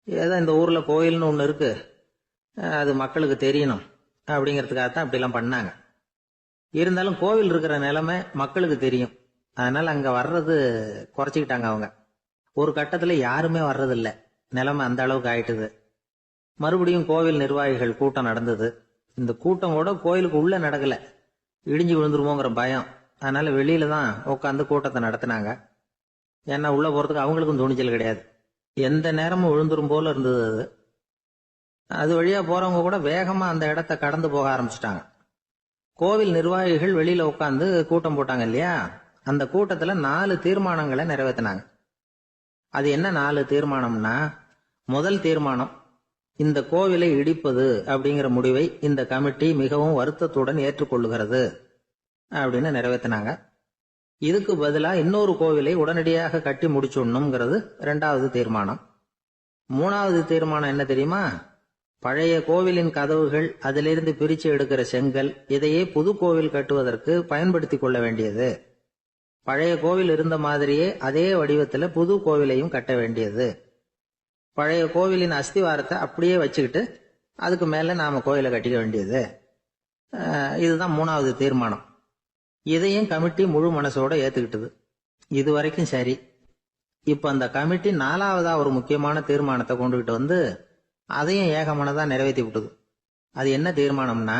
ஏதோ இந்த ஊர்ல கோயில்னு ஒன்று இருக்கு, அது மக்களுக்கு தெரியணும் அப்படிங்கிறதுக்காகத்தான் இப்படிலாம் பண்ணாங்க. இருந்தாலும் கோவில் இருக்கிற நிலைமை மக்களுக்கு தெரியும். அதனால அங்க வர்றது குறைச்சிக்கிட்டாங்க அவங்க. ஒரு கட்டத்துல யாருமே வர்றதில்ல. நிலைமை அந்த அளவுக்கு ஆயிட்டுது. மறுபடியும் கோவில் நிர்வாகிகள் கூட்டம் நடந்தது. இந்த கூட்டம் கூட கோயிலுக்கு உள்ள நடக்கல. இடிஞ்சு விழுந்துருமோங்கிற பயம். அதனால வெளியில தான் உட்காந்து கூட்டத்தை நடத்தினாங்க. ஏன்னா உள்ள போறதுக்கு அவங்களுக்கும் துணிச்சல் கிடையாது. எந்த நேரமும் விழுந்துரும் போல இருந்தது அது. அது வழியா போறவங்க கூட வேகமா அந்த இடத்த கடந்து போக ஆரம்பிச்சிட்டாங்க. கோவில் நிர்வாகிகள் வெளியில உட்காந்து கூட்டம் போட்டாங்க இல்லையா, அந்த கூட்டத்துல 4 தீர்மானங்களை நிறைவேற்றினாங்க. அது என்ன 4 தீர்மானம்னா, முதல் தீர்மானம், இந்த கோவிலை இடிப்பது அப்படிங்கிற முடிவை இந்த கமிட்டி மிகவும் வருத்தத்துடன் ஏற்றுக்கொள்ளுகிறது அப்படின்னு நிறைவேற்றினாங்க. இதுக்கு பதிலா இன்னொரு கோவிலை உடனடியாக கட்டி முடிச்சுடணுங்கிறது 2வது தீர்மானம். 3வது தீர்மானம் என்ன தெரியுமா? பழைய கோவிலின் கதவுகள், அதிலிருந்து பிரிச்சு எடுக்கிற செங்கல், இதையே புது கோவில் கட்டுவதற்கு பயன்படுத்தி கொள்ள வேண்டியது. பழைய கோவில் இருந்த மாதிரியே அதே வடிவத்துல புது கோவிலையும் கட்ட வேண்டியது. பழைய கோவிலின் அஸ்திவாரத்தை அப்படியே வச்சுக்கிட்டு அதுக்கு மேல நாம கோயிலை கட்டிக்க வேண்டியது. இதுதான் 3வது தீர்மானம். இதையும் கமிட்டி முழு மனசோட ஏத்துக்கிட்டது. இது வரைக்கும் சரி. இப்ப அந்த கமிட்டி 4வதா ஒரு முக்கியமான தீர்மானத்தை கொண்டுகிட்டு வந்து அதையும் ஏகமனதா நிறைவேற்றி விட்டது. அது என்ன தீர்மானம்னா,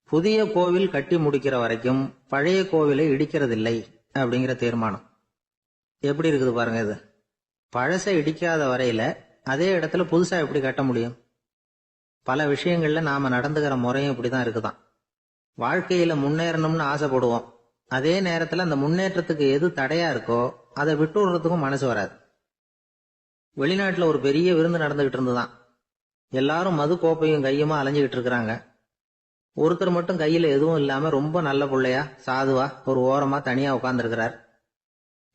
புதிய கோவில் கட்டி முடிக்கிற வரைக்கும் பழைய கோவிலை இடிக்கிறதில்லை அப்படிங்கிற தீர்மானம். எப்படி இருக்குது பாருங்க இது. பழசை இடிக்காத வரையில அதே இடத்துல புதுசா எப்படி கட்ட முடியும்? பல விஷயங்கள்ல நாம நடந்துகிற முறையும் இப்படிதான் இருக்குதான். வாழ்க்கையில முன்னேறணும்னு ஆசைப்படுவோம். அதே நேரத்துல அந்த முன்னேற்றத்துக்கு எது தடையா இருக்கோ அதை விட்டு விடுறதுக்கும் மனசு வராது. வெளிநாட்டுல ஒரு பெரிய விருந்து நடந்துகிட்டு இருந்துதான். எல்லாரும் மது கோப்பையும் கையுமா அலைஞ்சுகிட்டு இருக்கிறாங்க. ஒருத்தர் மட்டும் கையில எதுவும் இல்லாம ரொம்ப நல்ல பிள்ளையா சாதுவா ஒரு ஓரமா தனியா உட்கார்ந்துருக்கிறார்.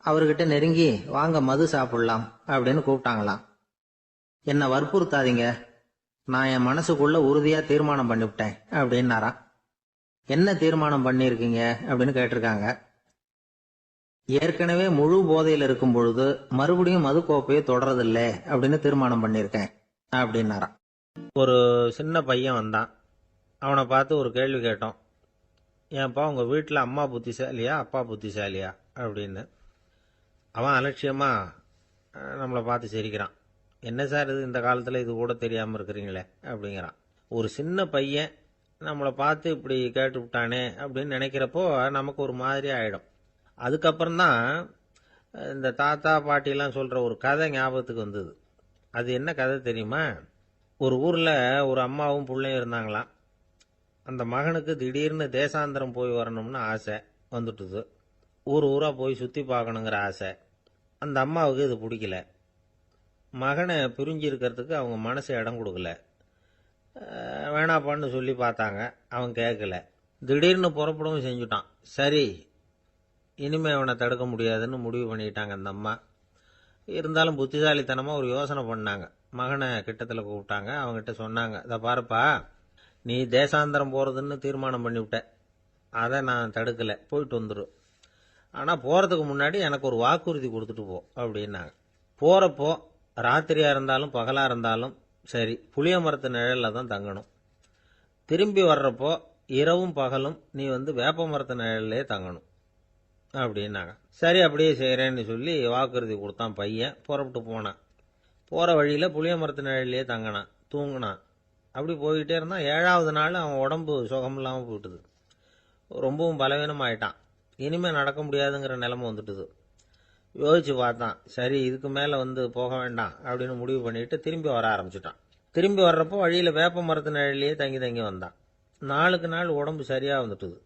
அவர்கிட்ட நெருங்கி வாங்க மது சாப்பிடலாம் அப்படின்னு கூப்பிட்டாங்களாம். என்ன வற்புறுத்தாதீங்க, நான் என் மனசுக்குள்ள உறுதியா தீர்மானம் பண்ணிவிட்டேன் அப்படின்னாராம். என்ன தீர்மானம் பண்ணிருக்கீங்க அப்படின்னு கேட்டிருக்காங்க. ஏற்கனவே முழு போதையில இருக்கும் பொழுது மறுபடியும் மது கோப்பையை தொடறதில்ல அப்படின்னு தீர்மானம் பண்ணிருக்கேன் அப்படின்னாராம். ஒரு சின்ன பையன் வந்தான். அவனை பார்த்து ஒரு கேள்வி கேட்டோம். ஏன்ப்பா உங்கள் வீட்டில் அம்மா புத்திசாலியா அப்பா புத்திசாலியா அப்படின்னு. அவன் அலட்சியமாக நம்மளை பார்த்து சிரிக்கிறான். என்ன சார் இது, இந்த காலத்தில் இது கூட தெரியாமல் இருக்கிறீங்களே அப்படிங்கிறான். ஒரு சின்ன பையன் நம்மளை பார்த்து இப்படி கேட்டு விட்டானே அப்படின்னு நினைக்கிறப்போ நமக்கு ஒரு மாதிரி ஆகிடும். அதுக்கப்புறம்தான் இந்த தாத்தா பாட்டிலாம் சொல்கிற ஒரு கதை ஞாபகத்துக்கு வந்தது. அது என்ன கதை தெரியுமா? ஒரு ஊரில் ஒரு அம்மாவும் பிள்ளையும் இருந்தாங்களாம். அந்த மகனுக்கு திடீர்னு தேசாந்திரம் போய் வரணும்னு ஆசை வந்துட்டுது. ஊராக போய் சுற்றி பார்க்கணுங்கிற ஆசை. அந்த அம்மாவுக்கு இது பிடிக்கல. மகனை பிரிஞ்சு இருக்கிறதுக்கு அவங்க மனசு இடம் கொடுக்கல. வேணாப்பான்னு சொல்லி பார்த்தாங்க, அவன் கேட்கல. திடீர்னு புறப்படவும் செஞ்சுட்டான். சரி, இனிமே அவனை தடுக்க முடியாதுன்னு முடிவு பண்ணிட்டாங்க அந்த அம்மா. இருந்தாலும் புத்திசாலித்தனமாக ஒரு யோசனை பண்ணாங்க. மகனை கிட்டத்தில் கூப்பிட்டாங்க. அவங்ககிட்ட சொன்னாங்க, இதை பாருப்பா, நீ தேசாந்திரம் போகிறதுன்னு தீர்மானம் பண்ணிவிட்ட, அதை நான் தடுக்கலை, போயிட்டு வந்துடும். ஆனால் போகிறதுக்கு முன்னாடி எனக்கு ஒரு வாக்குறுதி கொடுத்துட்டு போ அப்படின்னாங்க. போகிறப்போ ராத்திரியாக இருந்தாலும் பகலாக இருந்தாலும் சரி புளிய மரத்து நிழலில் தான் தங்கணும். திரும்பி வர்றப்போ இரவும் பகலும் நீ வேப்ப மரத்து நிழல்லே தங்கணும் அப்படின்னாங்க. சரி அப்படியே செய்கிறேன்னு சொல்லி வாக்குறுதி கொடுத்தான் பையன். புறப்பட்டு போனான். போகிற வழியில் புளிய மரத்து நிழல்லையே தங்கினான், தூங்கினான். அப்படி போய்கிட்டே இருந்தான். 7வது நாள் அவன் உடம்பு சுகம் இல்லாமல் போயிட்டுது. ரொம்பவும் பலவீனமாயிட்டான். இனிமேல் நடக்க முடியாதுங்கிற நிலைமை வந்துட்டுது. யோசிச்சு பார்த்தான், சரி இதுக்கு மேலே போக வேண்டாம் அப்படின்னு முடிவு பண்ணிட்டு திரும்பி வர ஆரம்பிச்சிட்டான். திரும்பி வர்றப்போ வழியில் வேப்ப மரத்து நிழலையே தங்கி தங்கி வந்தான். நாளுக்கு நாள் உடம்பு சரியாக வந்துட்டுது.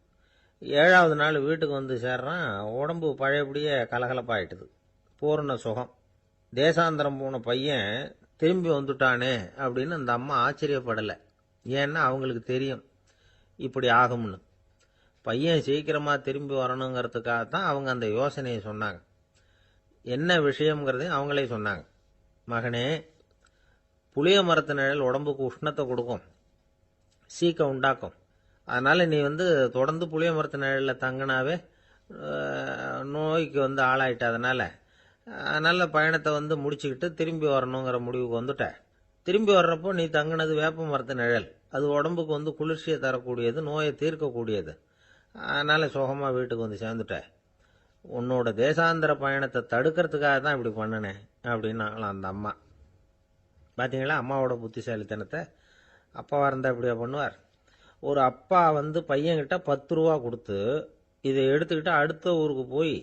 7வது நாள் வீட்டுக்கு சேர்றான். உடம்பு பழையபடியே கலகலப்பாயிட்டுது. பூர்ண சுகம். தேசாந்திரம் போன பையன் திரும்பி வந்துட்டானே அப்படின்னு அந்த அம்மா ஆச்சரியப்படலை. ஏன்னா அவங்களுக்கு தெரியும் இப்படி ஆகும்னு. பையன் சீக்கிரமாக திரும்பி வரணுங்கிறதுக்காகத்தான் அவங்க அந்த யோசனையை சொன்னாங்க. என்ன விஷயங்கிறதையும் அவங்களே சொன்னாங்க. மகனே, புளிய மரத்து நிழல் உடம்புக்கு உஷ்ணத்தை கொடுக்கும், சீக்க உண்டாக்கும். அதனால் நீ தொடர்ந்து புளிய மரத்து நிழலில் தங்கினாவே நோய்க்கு ஆளாயிட்ட. அதனால் பயணத்தை முடிச்சுக்கிட்டு திரும்பி வரணுங்கிற முடிவுக்கு வந்துட்ட. திரும்பி வர்றப்போ நீ தங்கினது வேப்ப மரத்து நிழல். அது உடம்புக்கு குளிர்ச்சியை தரக்கூடியது, நோயை தீர்க்கக்கூடியது. அதனால் சுகமாக வீட்டுக்கு சேர்ந்துட்ட. உன்னோட தேசாந்திர பயணத்தை தடுக்கிறதுக்காக தான் இப்படி பண்ணினேன் அப்படின்னாங்களாம் அந்த அம்மா. பார்த்தீங்களா அம்மாவோட புத்திசாலித்தனத்தை? அப்பாவாக இருந்தால் இப்படியா பண்ணுவார்? ஒரு அப்பா பையன்கிட்ட 10 ரூபா கொடுத்து இதை எடுத்துக்கிட்டு அடுத்த ஊருக்கு போய்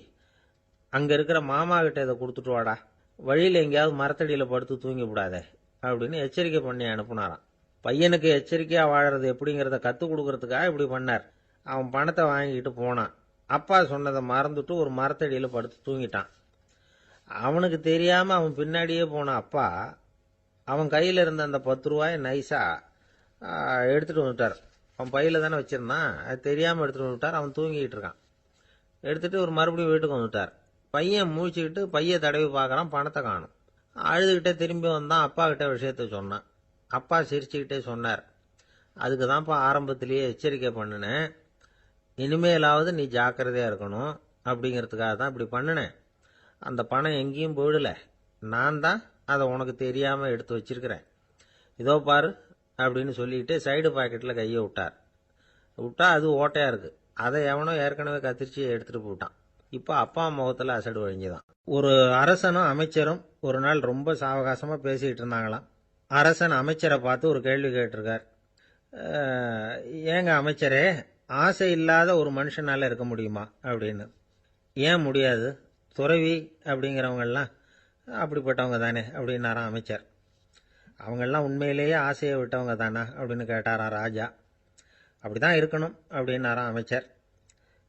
அங்கே இருக்கிற மாமா கிட்ட இதை கொடுத்துட்டு வாடா, வழியில் எங்கேயாவது மரத்தடியில் படுத்து தூங்கி விடாதே அப்படின்னு எச்சரிக்கை பண்ணி அனுப்புனாராம். பையனுக்கு எச்சரிக்கையாக வாழறது எப்படிங்கிறத கற்றுக் கொடுக்கறதுக்காக இப்படி பண்ணார். அவன் பணத்தை வாங்கிட்டு போனான். அப்பா சொன்னதை மறந்துட்டு ஒரு மரத்தடியில் படுத்து தூங்கிட்டான். அவனுக்கு தெரியாமல் அவன் பின்னாடியே போன அப்பா அவன் கையில் இருந்த அந்த 10 ரூபாயை நைஸாக எடுத்துகிட்டு வந்துட்டார். அவன் பையில் தானே வச்சுருந்தான், அது தெரியாமல் எடுத்துகிட்டு வந்துட்டார். அவன் தூங்கிக்கிட்டு இருக்கான். எடுத்துகிட்டு ஒரு மறுபடியும் வீட்டுக்கு வந்துட்டார். பையன் முழிச்சுக்கிட்டு பையை தடவி பார்க்குறான், பணத்தை காணும். அழுதுகிட்டே திரும்பி வந்தான். அப்பா கிட்ட விஷயத்த சொன்னான். அப்பா சிரிச்சுக்கிட்டே சொன்னார், அதுக்கு தான்ப்பா ஆரம்பத்திலேயே எச்சரிக்கை பண்ணினேன், இனிமேலாவது நீ ஜாக்கிரதையாக இருக்கணும் அப்படிங்கிறதுக்காக தான் இப்படி பண்ணினேன். அந்த பணம் எங்கேயும் போயிடல, நான் தான் அதை உனக்கு தெரியாமல் எடுத்து வச்சிருக்கிறேன். இதோ பாரு அப்படின்னு சொல்லிட்டு சைடு பாக்கெட்டில் கையை விட்டா அது ஓட்டையாக இருக்குது. அதை எவனோ ஏற்கனவே கத்திரிச்சு எடுத்துகிட்டு போட்டான். இப்போ அப்பா முகத்தில் அசடு வழிஞ்சுதான். ஒரு அரசனும் அமைச்சரும் ஒரு நாள் ரொம்ப சாவகாசமாக பேசிக்கிட்டு இருந்தாங்களாம். அரசன் அமைச்சரை பார்த்து ஒரு கேள்வி கேட்டிருக்கார். ஏங்க அமைச்சரே, ஆசை இல்லாத ஒரு மனுஷனால இருக்க முடியுமா அப்படின்னு. ஏன் முடியாது, துறவி அப்படிங்கிறவங்கெல்லாம் அப்படிப்பட்டவங்க தானே அப்படின்னாராம் அமைச்சர். அவங்கெல்லாம் உண்மையிலேயே ஆசையை விட்டவங்க தானா அப்படின்னு கேட்டாராம் ராஜா. அப்படி தான் இருக்கணும் அப்படின்னாராம் அமைச்சர்.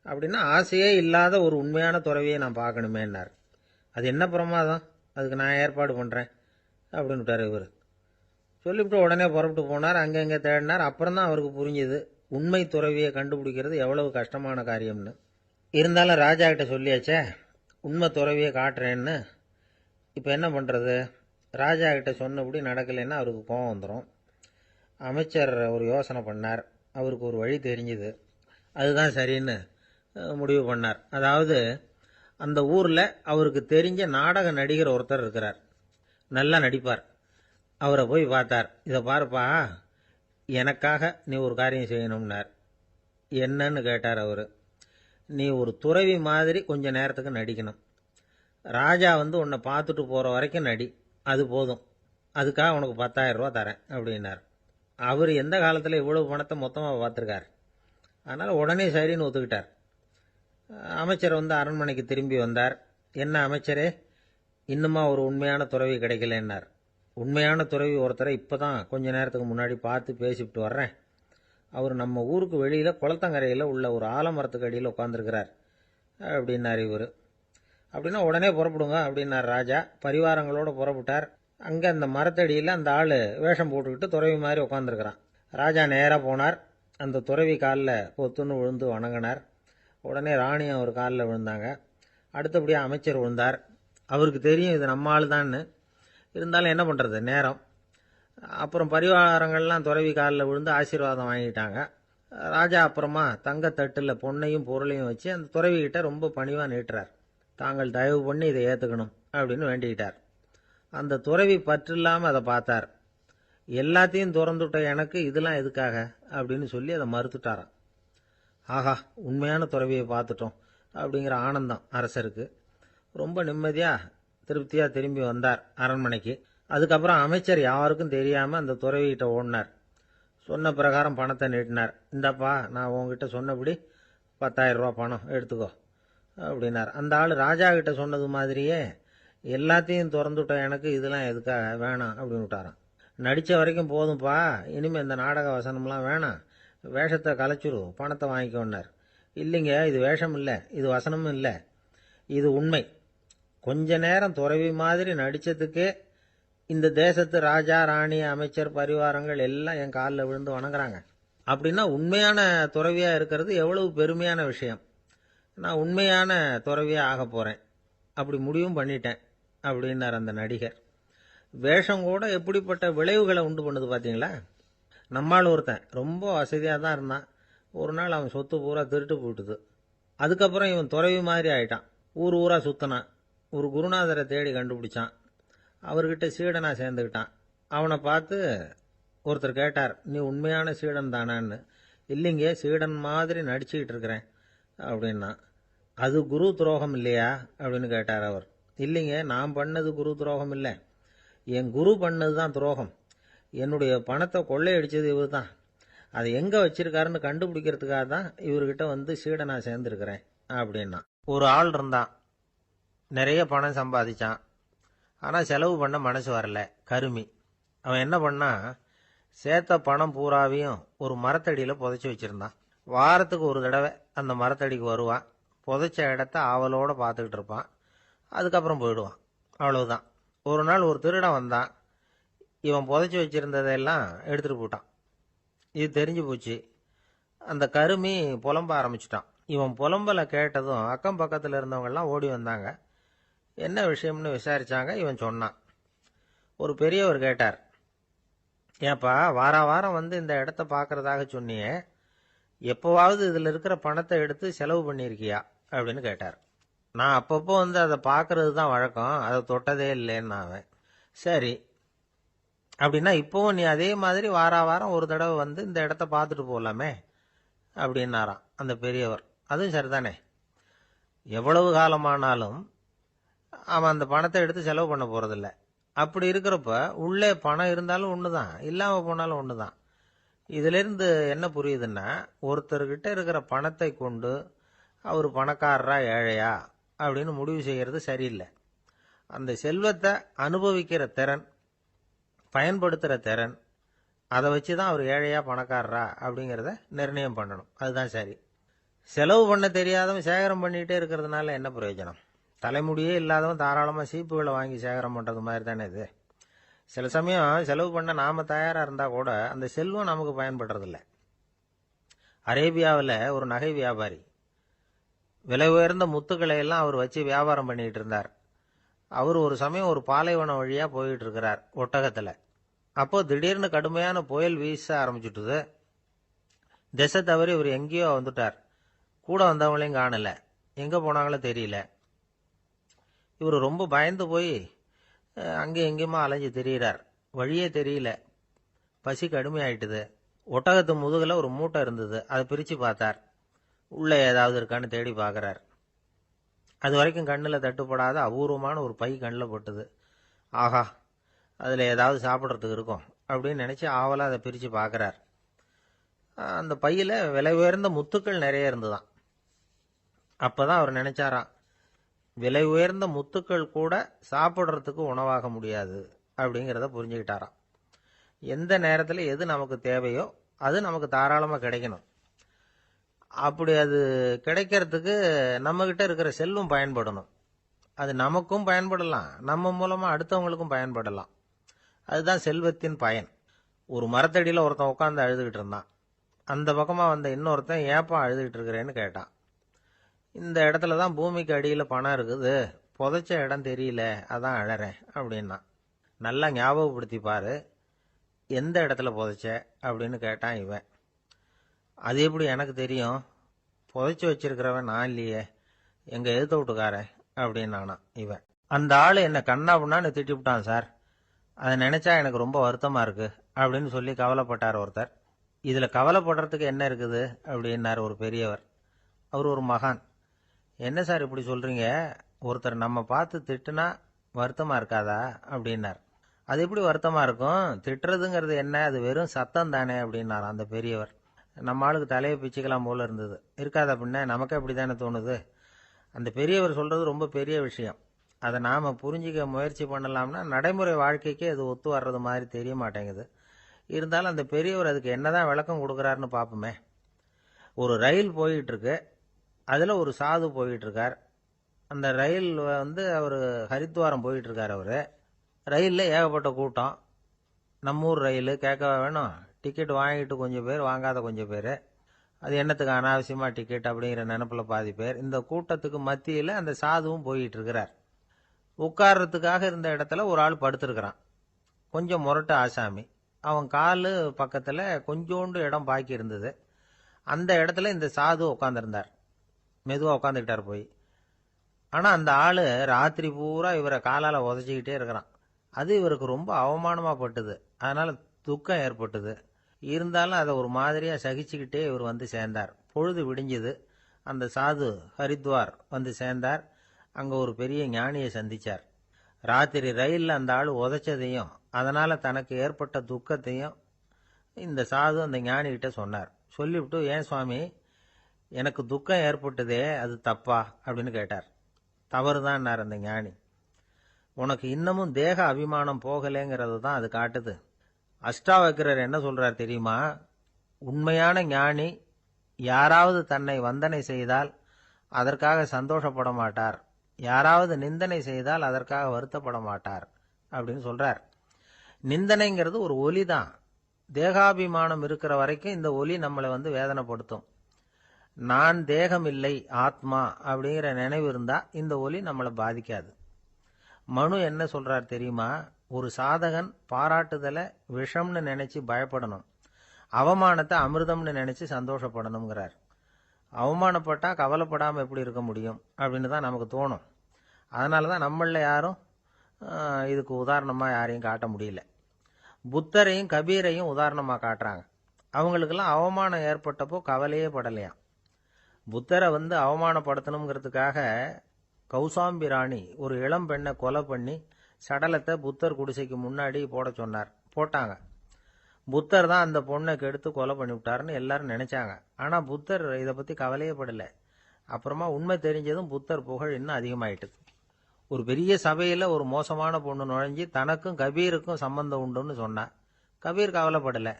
அப்படின்னா ஆசையே இல்லாத ஒரு உண்மையான துறவியை நான் பார்க்கணுமேன்னார். அது என்ன பிரமாதம், அதுக்கு நான் ஏற்பாடு பண்ணுறேன் அப்படின்னு விட்டார் இவர். சொல்லிவிட்டு உடனே புறப்பட்டு போனார். அங்கங்கே தேடினார். அப்புறம் தான் அவருக்கு புரிஞ்சுது உண்மை துறவியை கண்டுபிடிக்கிறது எவ்வளவு கஷ்டமான காரியம்னு. இருந்தாலும் ராஜா கிட்ட சொல்லியாச்சே உண்மை துறவியை காட்டுறேன்னு. இப்போ என்ன பண்ணுறது? ராஜா கிட்ட சொன்னபடி நடக்கலைன்னா அவருக்கு கோபம் வந்துடும். அமைச்சர் ஒரு யோசனை பண்ணார். அவருக்கு ஒரு வழி தெரிஞ்சுது. அதுதான் சரின்னு முடிவு பண்ணார். அதாவது அந்த ஊரில் அவருக்கு தெரிஞ்ச நாடக நடிகர் ஒருத்தர் இருக்கிறார், நல்லா நடிப்பார். அவரை போய் பார்த்தார். இதை பாருப்பா, எனக்காக நீ ஒரு காரியம் செய்யணும்னார். என்னன்னு கேட்டார் அவர். நீ ஒரு துறவி மாதிரி கொஞ்ச நேரத்துக்கு நடிக்கணும். ராஜா உன்னை பார்த்துட்டு போகிற வரைக்கும் நடி, அது போதும். அதுக்காக உனக்கு 10,000 ரூபா தரேன் அப்படின்னார். அவர் எந்த காலத்தில் இவ்வளவு பணத்தை மொத்தமாக பார்த்துருக்கார். அதனால் உடனே சரின்னு ஒத்துக்கிட்டார். அமைச்சர் அரண்மனைக்கு திரும்பி வந்தார். என்ன அமைச்சரே, இன்னுமா ஒரு உண்மையான துறவி கிடைக்கலன்னார். உண்மையான துறவி ஒருத்தரை இப்போ தான் கொஞ்ச நேரத்துக்கு முன்னாடி பார்த்து பேசிவிட்டு வர்றேன். அவர் நம்ம ஊருக்கு வெளியில் குளத்தங்கரையில் உள்ள ஒரு ஆலமரத்துக்கு அடியில் உட்காந்துருக்கிறார் அப்படின்னார் இவர். அப்படின்னா உடனே புறப்படுங்க அப்படின்னார் ராஜா. பரிவாரங்களோடு புறப்பட்டார். அங்கே அந்த மரத்தடியில் அந்த ஆள் வேஷம் போட்டுக்கிட்டு துறவி மாதிரி உட்காந்துருக்கிறான். ராஜா நேராக போனார். அந்த துறவி காலில் பொத்துன்னு விழுந்து வணங்கினார். உடனே ராணி அவர் காலில் விழுந்தாங்க. அடுத்தபடியாக அமைச்சர் விழுந்தார். அவருக்கு தெரியும் இது நம்ம ஆள் தான்னு. இருந்தாலும் என்ன பண்ணுறது, நேரம். அப்புறம் பரிவாரங்கள்லாம் துறவி காலில் விழுந்து ஆசீர்வாதம் வாங்கிட்டாங்க. ராஜா அப்புறமா தங்கத்தட்டில் பொன்னையும் பொருளையும் வச்சு அந்த துறவிகிட்ட ரொம்ப பணிவாக நீட்டுறார். தாங்கள் தயவு பண்ணி இதை ஏற்றுக்கணும் அப்படின்னு வேண்டிக்கிட்டார். அந்த துறவி பற்றில்லாமல் அதை பார்த்தார். எல்லாத்தையும் திறந்துவிட்ட எனக்கு இதெல்லாம் எதுக்காக அப்படின்னு சொல்லி அதை மறுத்துட்டாராம். ஆஹா, உண்மையான துறவியை பார்த்துட்டோம் அப்படிங்கிற ஆனந்தம் அரசருக்கு. ரொம்ப நிம்மதியாக திருப்தியாக திரும்பி வந்தார் அரண்மனைக்கு. அதுக்கப்புறம் அமைச்சர் யாருக்கும் தெரியாமல் அந்த துறவிகிட்ட ஓடினார். சொன்ன பிரகாரம் பணத்தை நீட்டினார். இந்தப்பா, நான் உங்ககிட்ட சொன்னபடி 10,000 ரூபா பணம் எடுத்துக்கோ அப்படின்னார். அந்த ஆள் ராஜா கிட்ட சொன்னது மாதிரியே எல்லாத்தையும் திறந்துட்டோம், எனக்கு இதெல்லாம் எதுக்காக வேணாம் அப்படின்னு விட்டாராம். நடித்த வரைக்கும் போதும்ப்பா, இனிமேல் இந்த நாடக வசனம்லாம் வேணாம், வேஷத்தை கலைச்சிரு, பணத்தை வாங்கிக்கோன்னார். இல்லைங்க, இது வேஷம் இல்லை, இது வசனமும் இல்லை, இது உண்மை. கொஞ்ச நேரம் துறவி மாதிரி நடித்ததுக்கே இந்த தேசத்து ராஜா ராணி அமைச்சர் பரிவாரங்கள் எல்லாம் என் காலில் விழுந்து வணங்குறாங்க. அப்படின்னா உண்மையான துறவியாக இருக்கிறது எவ்வளவு பெருமையான விஷயம். நான் உண்மையான துறவியாக ஆக போகிறேன், அப்படி முடிவும் பண்ணிட்டேன் அப்படின்னார் அந்த நடிகர். வேஷம் கூட எப்படிப்பட்ட விளைவுகளை உண்டு பண்ணுது பார்த்தீங்களா. நம்மால் ஒருத்தன் ரொம்ப வசதியாக தான் இருந்தான், ஒரு நாள் அவன் சொத்து பூரா திருட்டு போயிட்டுது. அதுக்கப்புறம் இவன் துறவி மாதிரி ஆயிட்டான், ஊர் ஊராக சுற்றினான், ஒரு குருநாதரை தேடி கண்டுபிடிச்சான், அவர்கிட்ட சீடனா சேர்ந்துக்கிட்டான். அவனை பார்த்து ஒருத்தர் கேட்டார், நீ உண்மையான சீடன் தானான்னு. இல்லைங்க, சீடன் மாதிரி நடிச்சுக்கிட்டு இருக்கிறேன் அப்படின்னா. அது குரு துரோகம் இல்லையா அப்படின்னு கேட்டார் அவர். இல்லைங்க, நான் பண்ணது குரு துரோகம் இல்லை, என் குரு பண்ணது தான் துரோகம். என்னுடைய பணத்தை கொள்ளையடிச்சது இவர் தான், அதை எங்கே வச்சிருக்காருன்னு கண்டுபிடிக்கிறதுக்காக தான் இவர்கிட்ட வந்து சீடனா சேர்ந்துருக்கிறேன் அப்படின்னா. ஒரு ஆள் இருந்தான், நிறைய பணம் சம்பாதிச்சான், ஆனால் செலவு பண்ண மனசு வரல, கருமி. அவன் என்ன பண்ணா, சேர்த்த பணம் பூராவையும் ஒரு மரத்தடியில் புதைச்சி வச்சுருந்தான். வாரத்துக்கு ஒரு தடவை அந்த மரத்தடிக்கு வருவான், புதைச்ச இடத்த ஆவலோடு பார்த்துக்கிட்டு இருப்பான், அதுக்கப்புறம் போயிடுவான், அவ்வளவுதான். ஒரு நாள் ஒரு திருடன் வந்தான், இவன் புதைச்சி வச்சுருந்ததெல்லாம் எடுத்துகிட்டு போட்டான். இது தெரிஞ்சு போச்சு. அந்த கருமி புலம்ப ஆரம்பிச்சிட்டான். இவன் புலம்பலை கேட்டதும் அக்கம் பக்கத்தில் இருந்தவங்கெல்லாம் ஓடி வந்தாங்க. என்ன விஷயம்னு விசாரிச்சாங்க. இவன் சொன்னான். ஒரு பெரியவர் கேட்டார், ஏப்பா வாரம் வந்து இந்த இடத்த பார்க்கறதாக சொன்னியே, எப்போவாவது இதில் இருக்கிற பணத்தை எடுத்து செலவு பண்ணியிருக்கியா அப்படின்னு கேட்டார். நான் அப்பப்போ வந்து அதை பார்க்கறது தான் வழக்கம், அதை தொட்டதே இல்லைன்னு அவன். சரி, அப்படின்னா இப்போவும் நீ அதே மாதிரி வாரம் ஒரு தடவை வந்து இந்த இடத்த பார்த்துட்டு போகலாமே அப்படின்னாராம் அந்த பெரியவர். அதுவும் சரிதானே, எவ்வளவு காலமானாலும் அவன் அந்த பணத்தை எடுத்து செலவு பண்ண போகிறதில்ல. அப்படி இருக்கிறப்ப உள்ளே பணம் இருந்தாலும் ஒன்று தான், இல்லாமல் போனாலும் ஒன்று தான். இதிலிருந்து என்ன புரியுதுன்னா, ஒருத்தர்கிட்ட இருக்கிற பணத்தை கொண்டு அவர் பணக்காரரா ஏழையா அப்படின்னு முடிவு செய்கிறது சரியில்லை. அந்த செல்வத்தை அனுபவிக்கிற திறன், பயன்படுத்துகிற திறன், அதை வச்சு தான் அவர் ஏழையா பணக்காரரா அப்படிங்கிறத நிர்ணயம் பண்ணணும், அதுதான் சரி. செலவு பண்ண தெரியாதவன் சேகரம் பண்ணிகிட்டே இருக்கிறதுனால என்ன பிரயோஜனம்? தலைமுடியே இல்லாதவன் தாராளமாக சீப்புகளை வாங்கி சேகரம் பண்ணுறது மாதிரி தானே இது. சில சமயம் செலவு பண்ண நாம் தயாராக இருந்தால் கூட அந்த செல்வம் நமக்கு பயன்படுறதில்ல. அரேபியாவில் ஒரு நகை வியாபாரி விலை உயர்ந்த முத்துக்களை எல்லாம் அவர் வச்சு வியாபாரம் பண்ணிகிட்டு இருந்தார். அவர் ஒரு சமயம் ஒரு பாலைவனம் வழியாக போயிட்டு இருக்கிறார் ஒட்டகத்தில். அப்போ திடீர்னு கடுமையான புயல் வீச ஆரம்பிச்சுட்டுது. திசை தவறி இவர் எங்கேயோ வந்துட்டார். கூட வந்தவங்களையும் காணலை, எங்கே போனாங்களோ தெரியல. இவர் ரொம்ப பயந்து போய் அங்கேயும் எங்கேயுமா அலைஞ்சு திரியிறார், வழியே தெரியல. பசி கடுமையாயிட்டுது. ஒட்டகத்து முதுகில் ஒரு மூட்டை இருந்தது, அதை பிரித்து பார்த்தார். உள்ளே ஏதாவது இருக்கான்னு தேடி பார்க்குறார். அது வரைக்கும் கண்ணில் தட்டுப்படாத அபூர்வமான ஒரு பை கண்ணில் பட்டுது. ஆஹா, அதில் ஏதாவது சாப்பிட்றதுக்கு இருக்கும் அப்படின்னு நினச்சி ஆவலாக அதை பிரித்து பார்க்குறார். அந்த பையில் விலை உயர்ந்த முத்துக்கள் நிறைய இருந்துதான். அப்போ தான் அவர் நினச்சாராம், விலை உயர்ந்த முத்துக்கள் கூட சாப்பிட்றதுக்கு உணவாக முடியாது அப்படிங்கிறத புரிஞ்சுக்கிட்டாராம். எந்த நேரத்தில் எது நமக்கு தேவையோ அது நமக்கு தாராளமாக கிடைக்கணும். அப்படி அது கிடைக்கிறதுக்கு நம்மக்கிட்ட இருக்கிற செல்வம் பயன்படணும். அது நமக்கும் பயன்படலாம், நம்ம மூலமாக அடுத்தவங்களுக்கும் பயன்படலாம். அதுதான் செல்வத்தின் பயன். ஒரு மரத்தடியில் ஒருத்தன் உட்காந்து அழுதுகிட்டு இருந்தான். அந்த பக்கமாக வந்த இன்னொருத்தன் ஏப்பா அழுதுகிட்டு இருக்கிறேன்னு கேட்டான். இந்த இடத்துல தான் பூமிக்கு அடியில் பணம் இருக்குது, புதைச்ச இடம் தெரியல, அதான் அழறேன் அப்படின்னா. நல்லா ஞாபகப்படுத்தி பாரு, எந்த இடத்துல புதைச்ச அப்படின்னு கேட்டான் இவன். அது எப்படி எனக்கு தெரியும், புதைச்சி வச்சிருக்கிறவன் நான் இல்லையே, எங்கள் எதிர்த்த வீட்டுக்காரன் அப்படின்னானா இவன். அந்த ஆள் என்னை கண்ணாப்புண்ணான்னு திட்டிவிட்டான் சார், அதை நினச்சா எனக்கு ரொம்ப வருத்தமாக இருக்குது அப்படின்னு சொல்லி கவலைப்பட்டார் ஒருத்தர். இதில் கவலைப்படுறதுக்கு என்ன இருக்குது அப்படின்னார் ஒரு பெரியவர். அவர் ஒரு மகான். என்ன சார் இப்படி சொல்கிறீங்க, ஒருத்தர் நம்ம பார்த்து திட்டுனா வருத்தமாக இருக்காதா அப்படின்னார். அது எப்படி வருத்தமாக இருக்கும், திட்டுறதுங்கிறது என்ன, அது வெறும் சத்தம் தானே அப்படின்னார் அந்த பெரியவர். நம்ம ஆளுக்கு தலையை பிச்சுக்கலாம் போல இருந்தது. இருக்காத அப்படின்னா நமக்கு அப்படி தானே தோணுது. அந்த பெரியவர் சொல்றது ரொம்ப பெரிய விஷயம். அதை நாம புரிஞ்சிக்க முயற்சி பண்ணலாம்னா நடைமுறை வாழ்க்கைக்கே அது ஒத்து வர்றது மாதிரி தெரிய மாட்டேங்குது. இருந்தாலும் அந்த பெரியவர் அதுக்கு என்னதான் விளக்கம் கொடுக்குறாருன்னு பார்ப்போமே. ஒரு ரயில் போயிட்டு இருக்கு. அதுல ஒரு சாது போயிட்டு இருக்கார். அந்த ரயில் அவர் ஹரித்வாரம் போயிட்டு இருக்கார். அவரு ரயில்ல ஏகப்பட்ட கூட்டம். நம்ம ஊர் ரயில் கேட்கவா வேணும்? டிக்கெட் வாங்கிட்டு கொஞ்சம் பேர், வாங்காத கொஞ்சம் பேர். அது என்னத்துக்கு அனாவசியமா டிக்கெட் அப்படிங்கிற நினைப்புல பாதி பேர். இந்த கூட்டத்துக்கு மத்தியில அந்த சாதுவும் போயிட்டு இருக்கிறார். உட்கார்றதுக்காக இருந்த இடத்துல ஒரு ஆள் படுத்திருக்கிறான். கொஞ்சம் முரட்டு ஆசாமி. அவன் காலு பக்கத்துல கொஞ்சோண்டு இடம் பாக்கி இருந்தது. அந்த இடத்துல இந்த சாது உட்காந்துருந்தார். மெதுவா உட்காந்துக்கிட்டார் போய். ஆனா அந்த ஆளு ராத்திரி பூரா இவரை காலால உதச்சிக்கிட்டே இருக்கிறான். அது இவருக்கு ரொம்ப அவமானமா பட்டுது. அதனால துக்கம் ஏற்பட்டது. இருந்தாலும் அதை ஒரு மாதிரியா சகிச்சுக்கிட்டே இவர் வந்து சேர்ந்தார். பொழுது விடிஞ்சது. அந்த சாது ஹரித்வார் வந்து சேர்ந்தார். அங்க ஒரு பெரிய ஞானியை சந்திச்சார். ராத்திரி ரயில்ல அந்த ஆள் உதைச்சதையும் அதனால தனக்கு ஏற்பட்ட துக்கத்தையும் இந்த சாது அந்த ஞானி கிட்ட சொன்னார். சொல்லிவிட்டு, ஏன் சுவாமி, எனக்கு துக்கம் ஏற்பட்டதே, அது தப்பா அப்படின்னு கேட்டார். தவறுதான் அந்த ஞானி. உனக்கு இன்னமும் தேக அபிமானம் போகலைங்கிறது தான் அது காட்டுது. அஷ்டாவக்கிரர் என்ன சொல்றார் தெரியுமா? உண்மையான ஞானி யாராவது தன்னை வந்தனை செய்தால் அதற்காக சந்தோஷப்பட மாட்டார், யாராவது நிந்தனை செய்தால் அதற்காக வருத்தப்பட மாட்டார் அப்படின்னு சொல்றார். நிந்தனைங்கிறது ஒரு ஒலி தான். தேகாபிமானம் இருக்கிற வரைக்கும் இந்த ஒலி நம்மளை வேதனைப்படுத்தும். நான் தேகம் இல்லை, ஆத்மா அப்படிங்கிற நினைவு இருந்தா இந்த ஒலி நம்மளை பாதிக்காது. மனு என்ன சொல்றார் தெரியுமா? ஒரு சாதகன் பாராட்டுதலை விஷம்னு நினைச்சு பயப்படணும், அவமானத்தை அமிர்தம்னு நினைச்சு சந்தோஷப்படணுங்கிறார். அவமானப்பட்டா கவலைப்படாம எப்படி இருக்க முடியும் அப்படின்னு தான் நமக்கு தோணும். அதனாலதான் நம்மள யாரும் இதுக்கு உதாரணமா யாரையும் காட்ட முடியல. புத்தரையும் கபீரையும் உதாரணமா காட்டுறாங்க. அவங்களுக்கெல்லாம் அவமானம் ஏற்பட்டப்போ கவலையே படலையாம். புத்தரை அவமானப்படுத்தணுங்கிறதுக்காக கௌசாம்பி ராணி ஒரு இளம் பெண்ணை கொலை பண்ணி சடலத்தை புத்தர் குடிசைக்கு முன்னாடி போட சொன்னார். போட்டாங்க. புத்தர் தான் அந்த பொண்ணை கெடுத்து கொலை பண்ணி விட்டாருன்னு எல்லாரும் நினைச்சாங்க. ஆனா புத்தர் இதை பத்தி கவலையே படல. அப்புறமா உண்மை தெரிஞ்சதும் புத்தர் புகழ் இன்னும் அதிகமாயிட்டு. ஒரு பெரிய சபையில ஒரு மோசமான பொண்ணு நுழைஞ்சி தனக்கும் கபீருக்கும் சம்பந்தம் உண்டுன்னு சொன்னா கபீர் கவலைப்படல.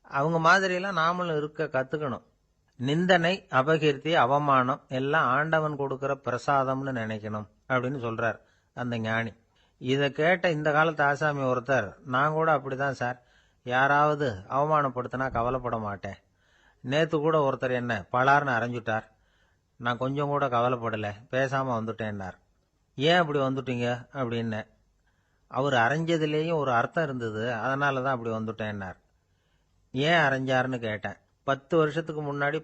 அவங்க மாதிரியெல்லாம் நாமளும் இருக்க கத்துக்கணும். நிந்தனை, அபகீர்த்தி, அவமானம் எல்லாம் ஆண்டவன் கொடுக்கிற பிரசாதம்னு நினைக்கணும் அப்படின்னு சொல்றார் அந்த ஞானி. இதை கேட்ட இந்த காலத்து ஆசாமி ஒருத்தர், நான் கூட அப்படிதான் சார், யாராவது அவமானப்படுத்தினா கவலைப்பட மாட்டேன். நேத்து கூட ஒருத்தர் என்ன பலார்னு அரைஞ்சுட்டார், நான் கொஞ்சம் கூட கவலைப்படல, பேசாம வந்துட்டேன்னார். ஏன் அப்படி வந்துட்டீங்க அப்படின்னு. அவர் அரைஞ்சதுலேயும் ஒரு அர்த்தம் இருந்தது, அதனாலதான் அப்படி வந்துட்டேன்னார். ஏன் அரைஞ்சாருன்னு கேட்டேன். 10 வருஷத்துக்கு முன்னாடி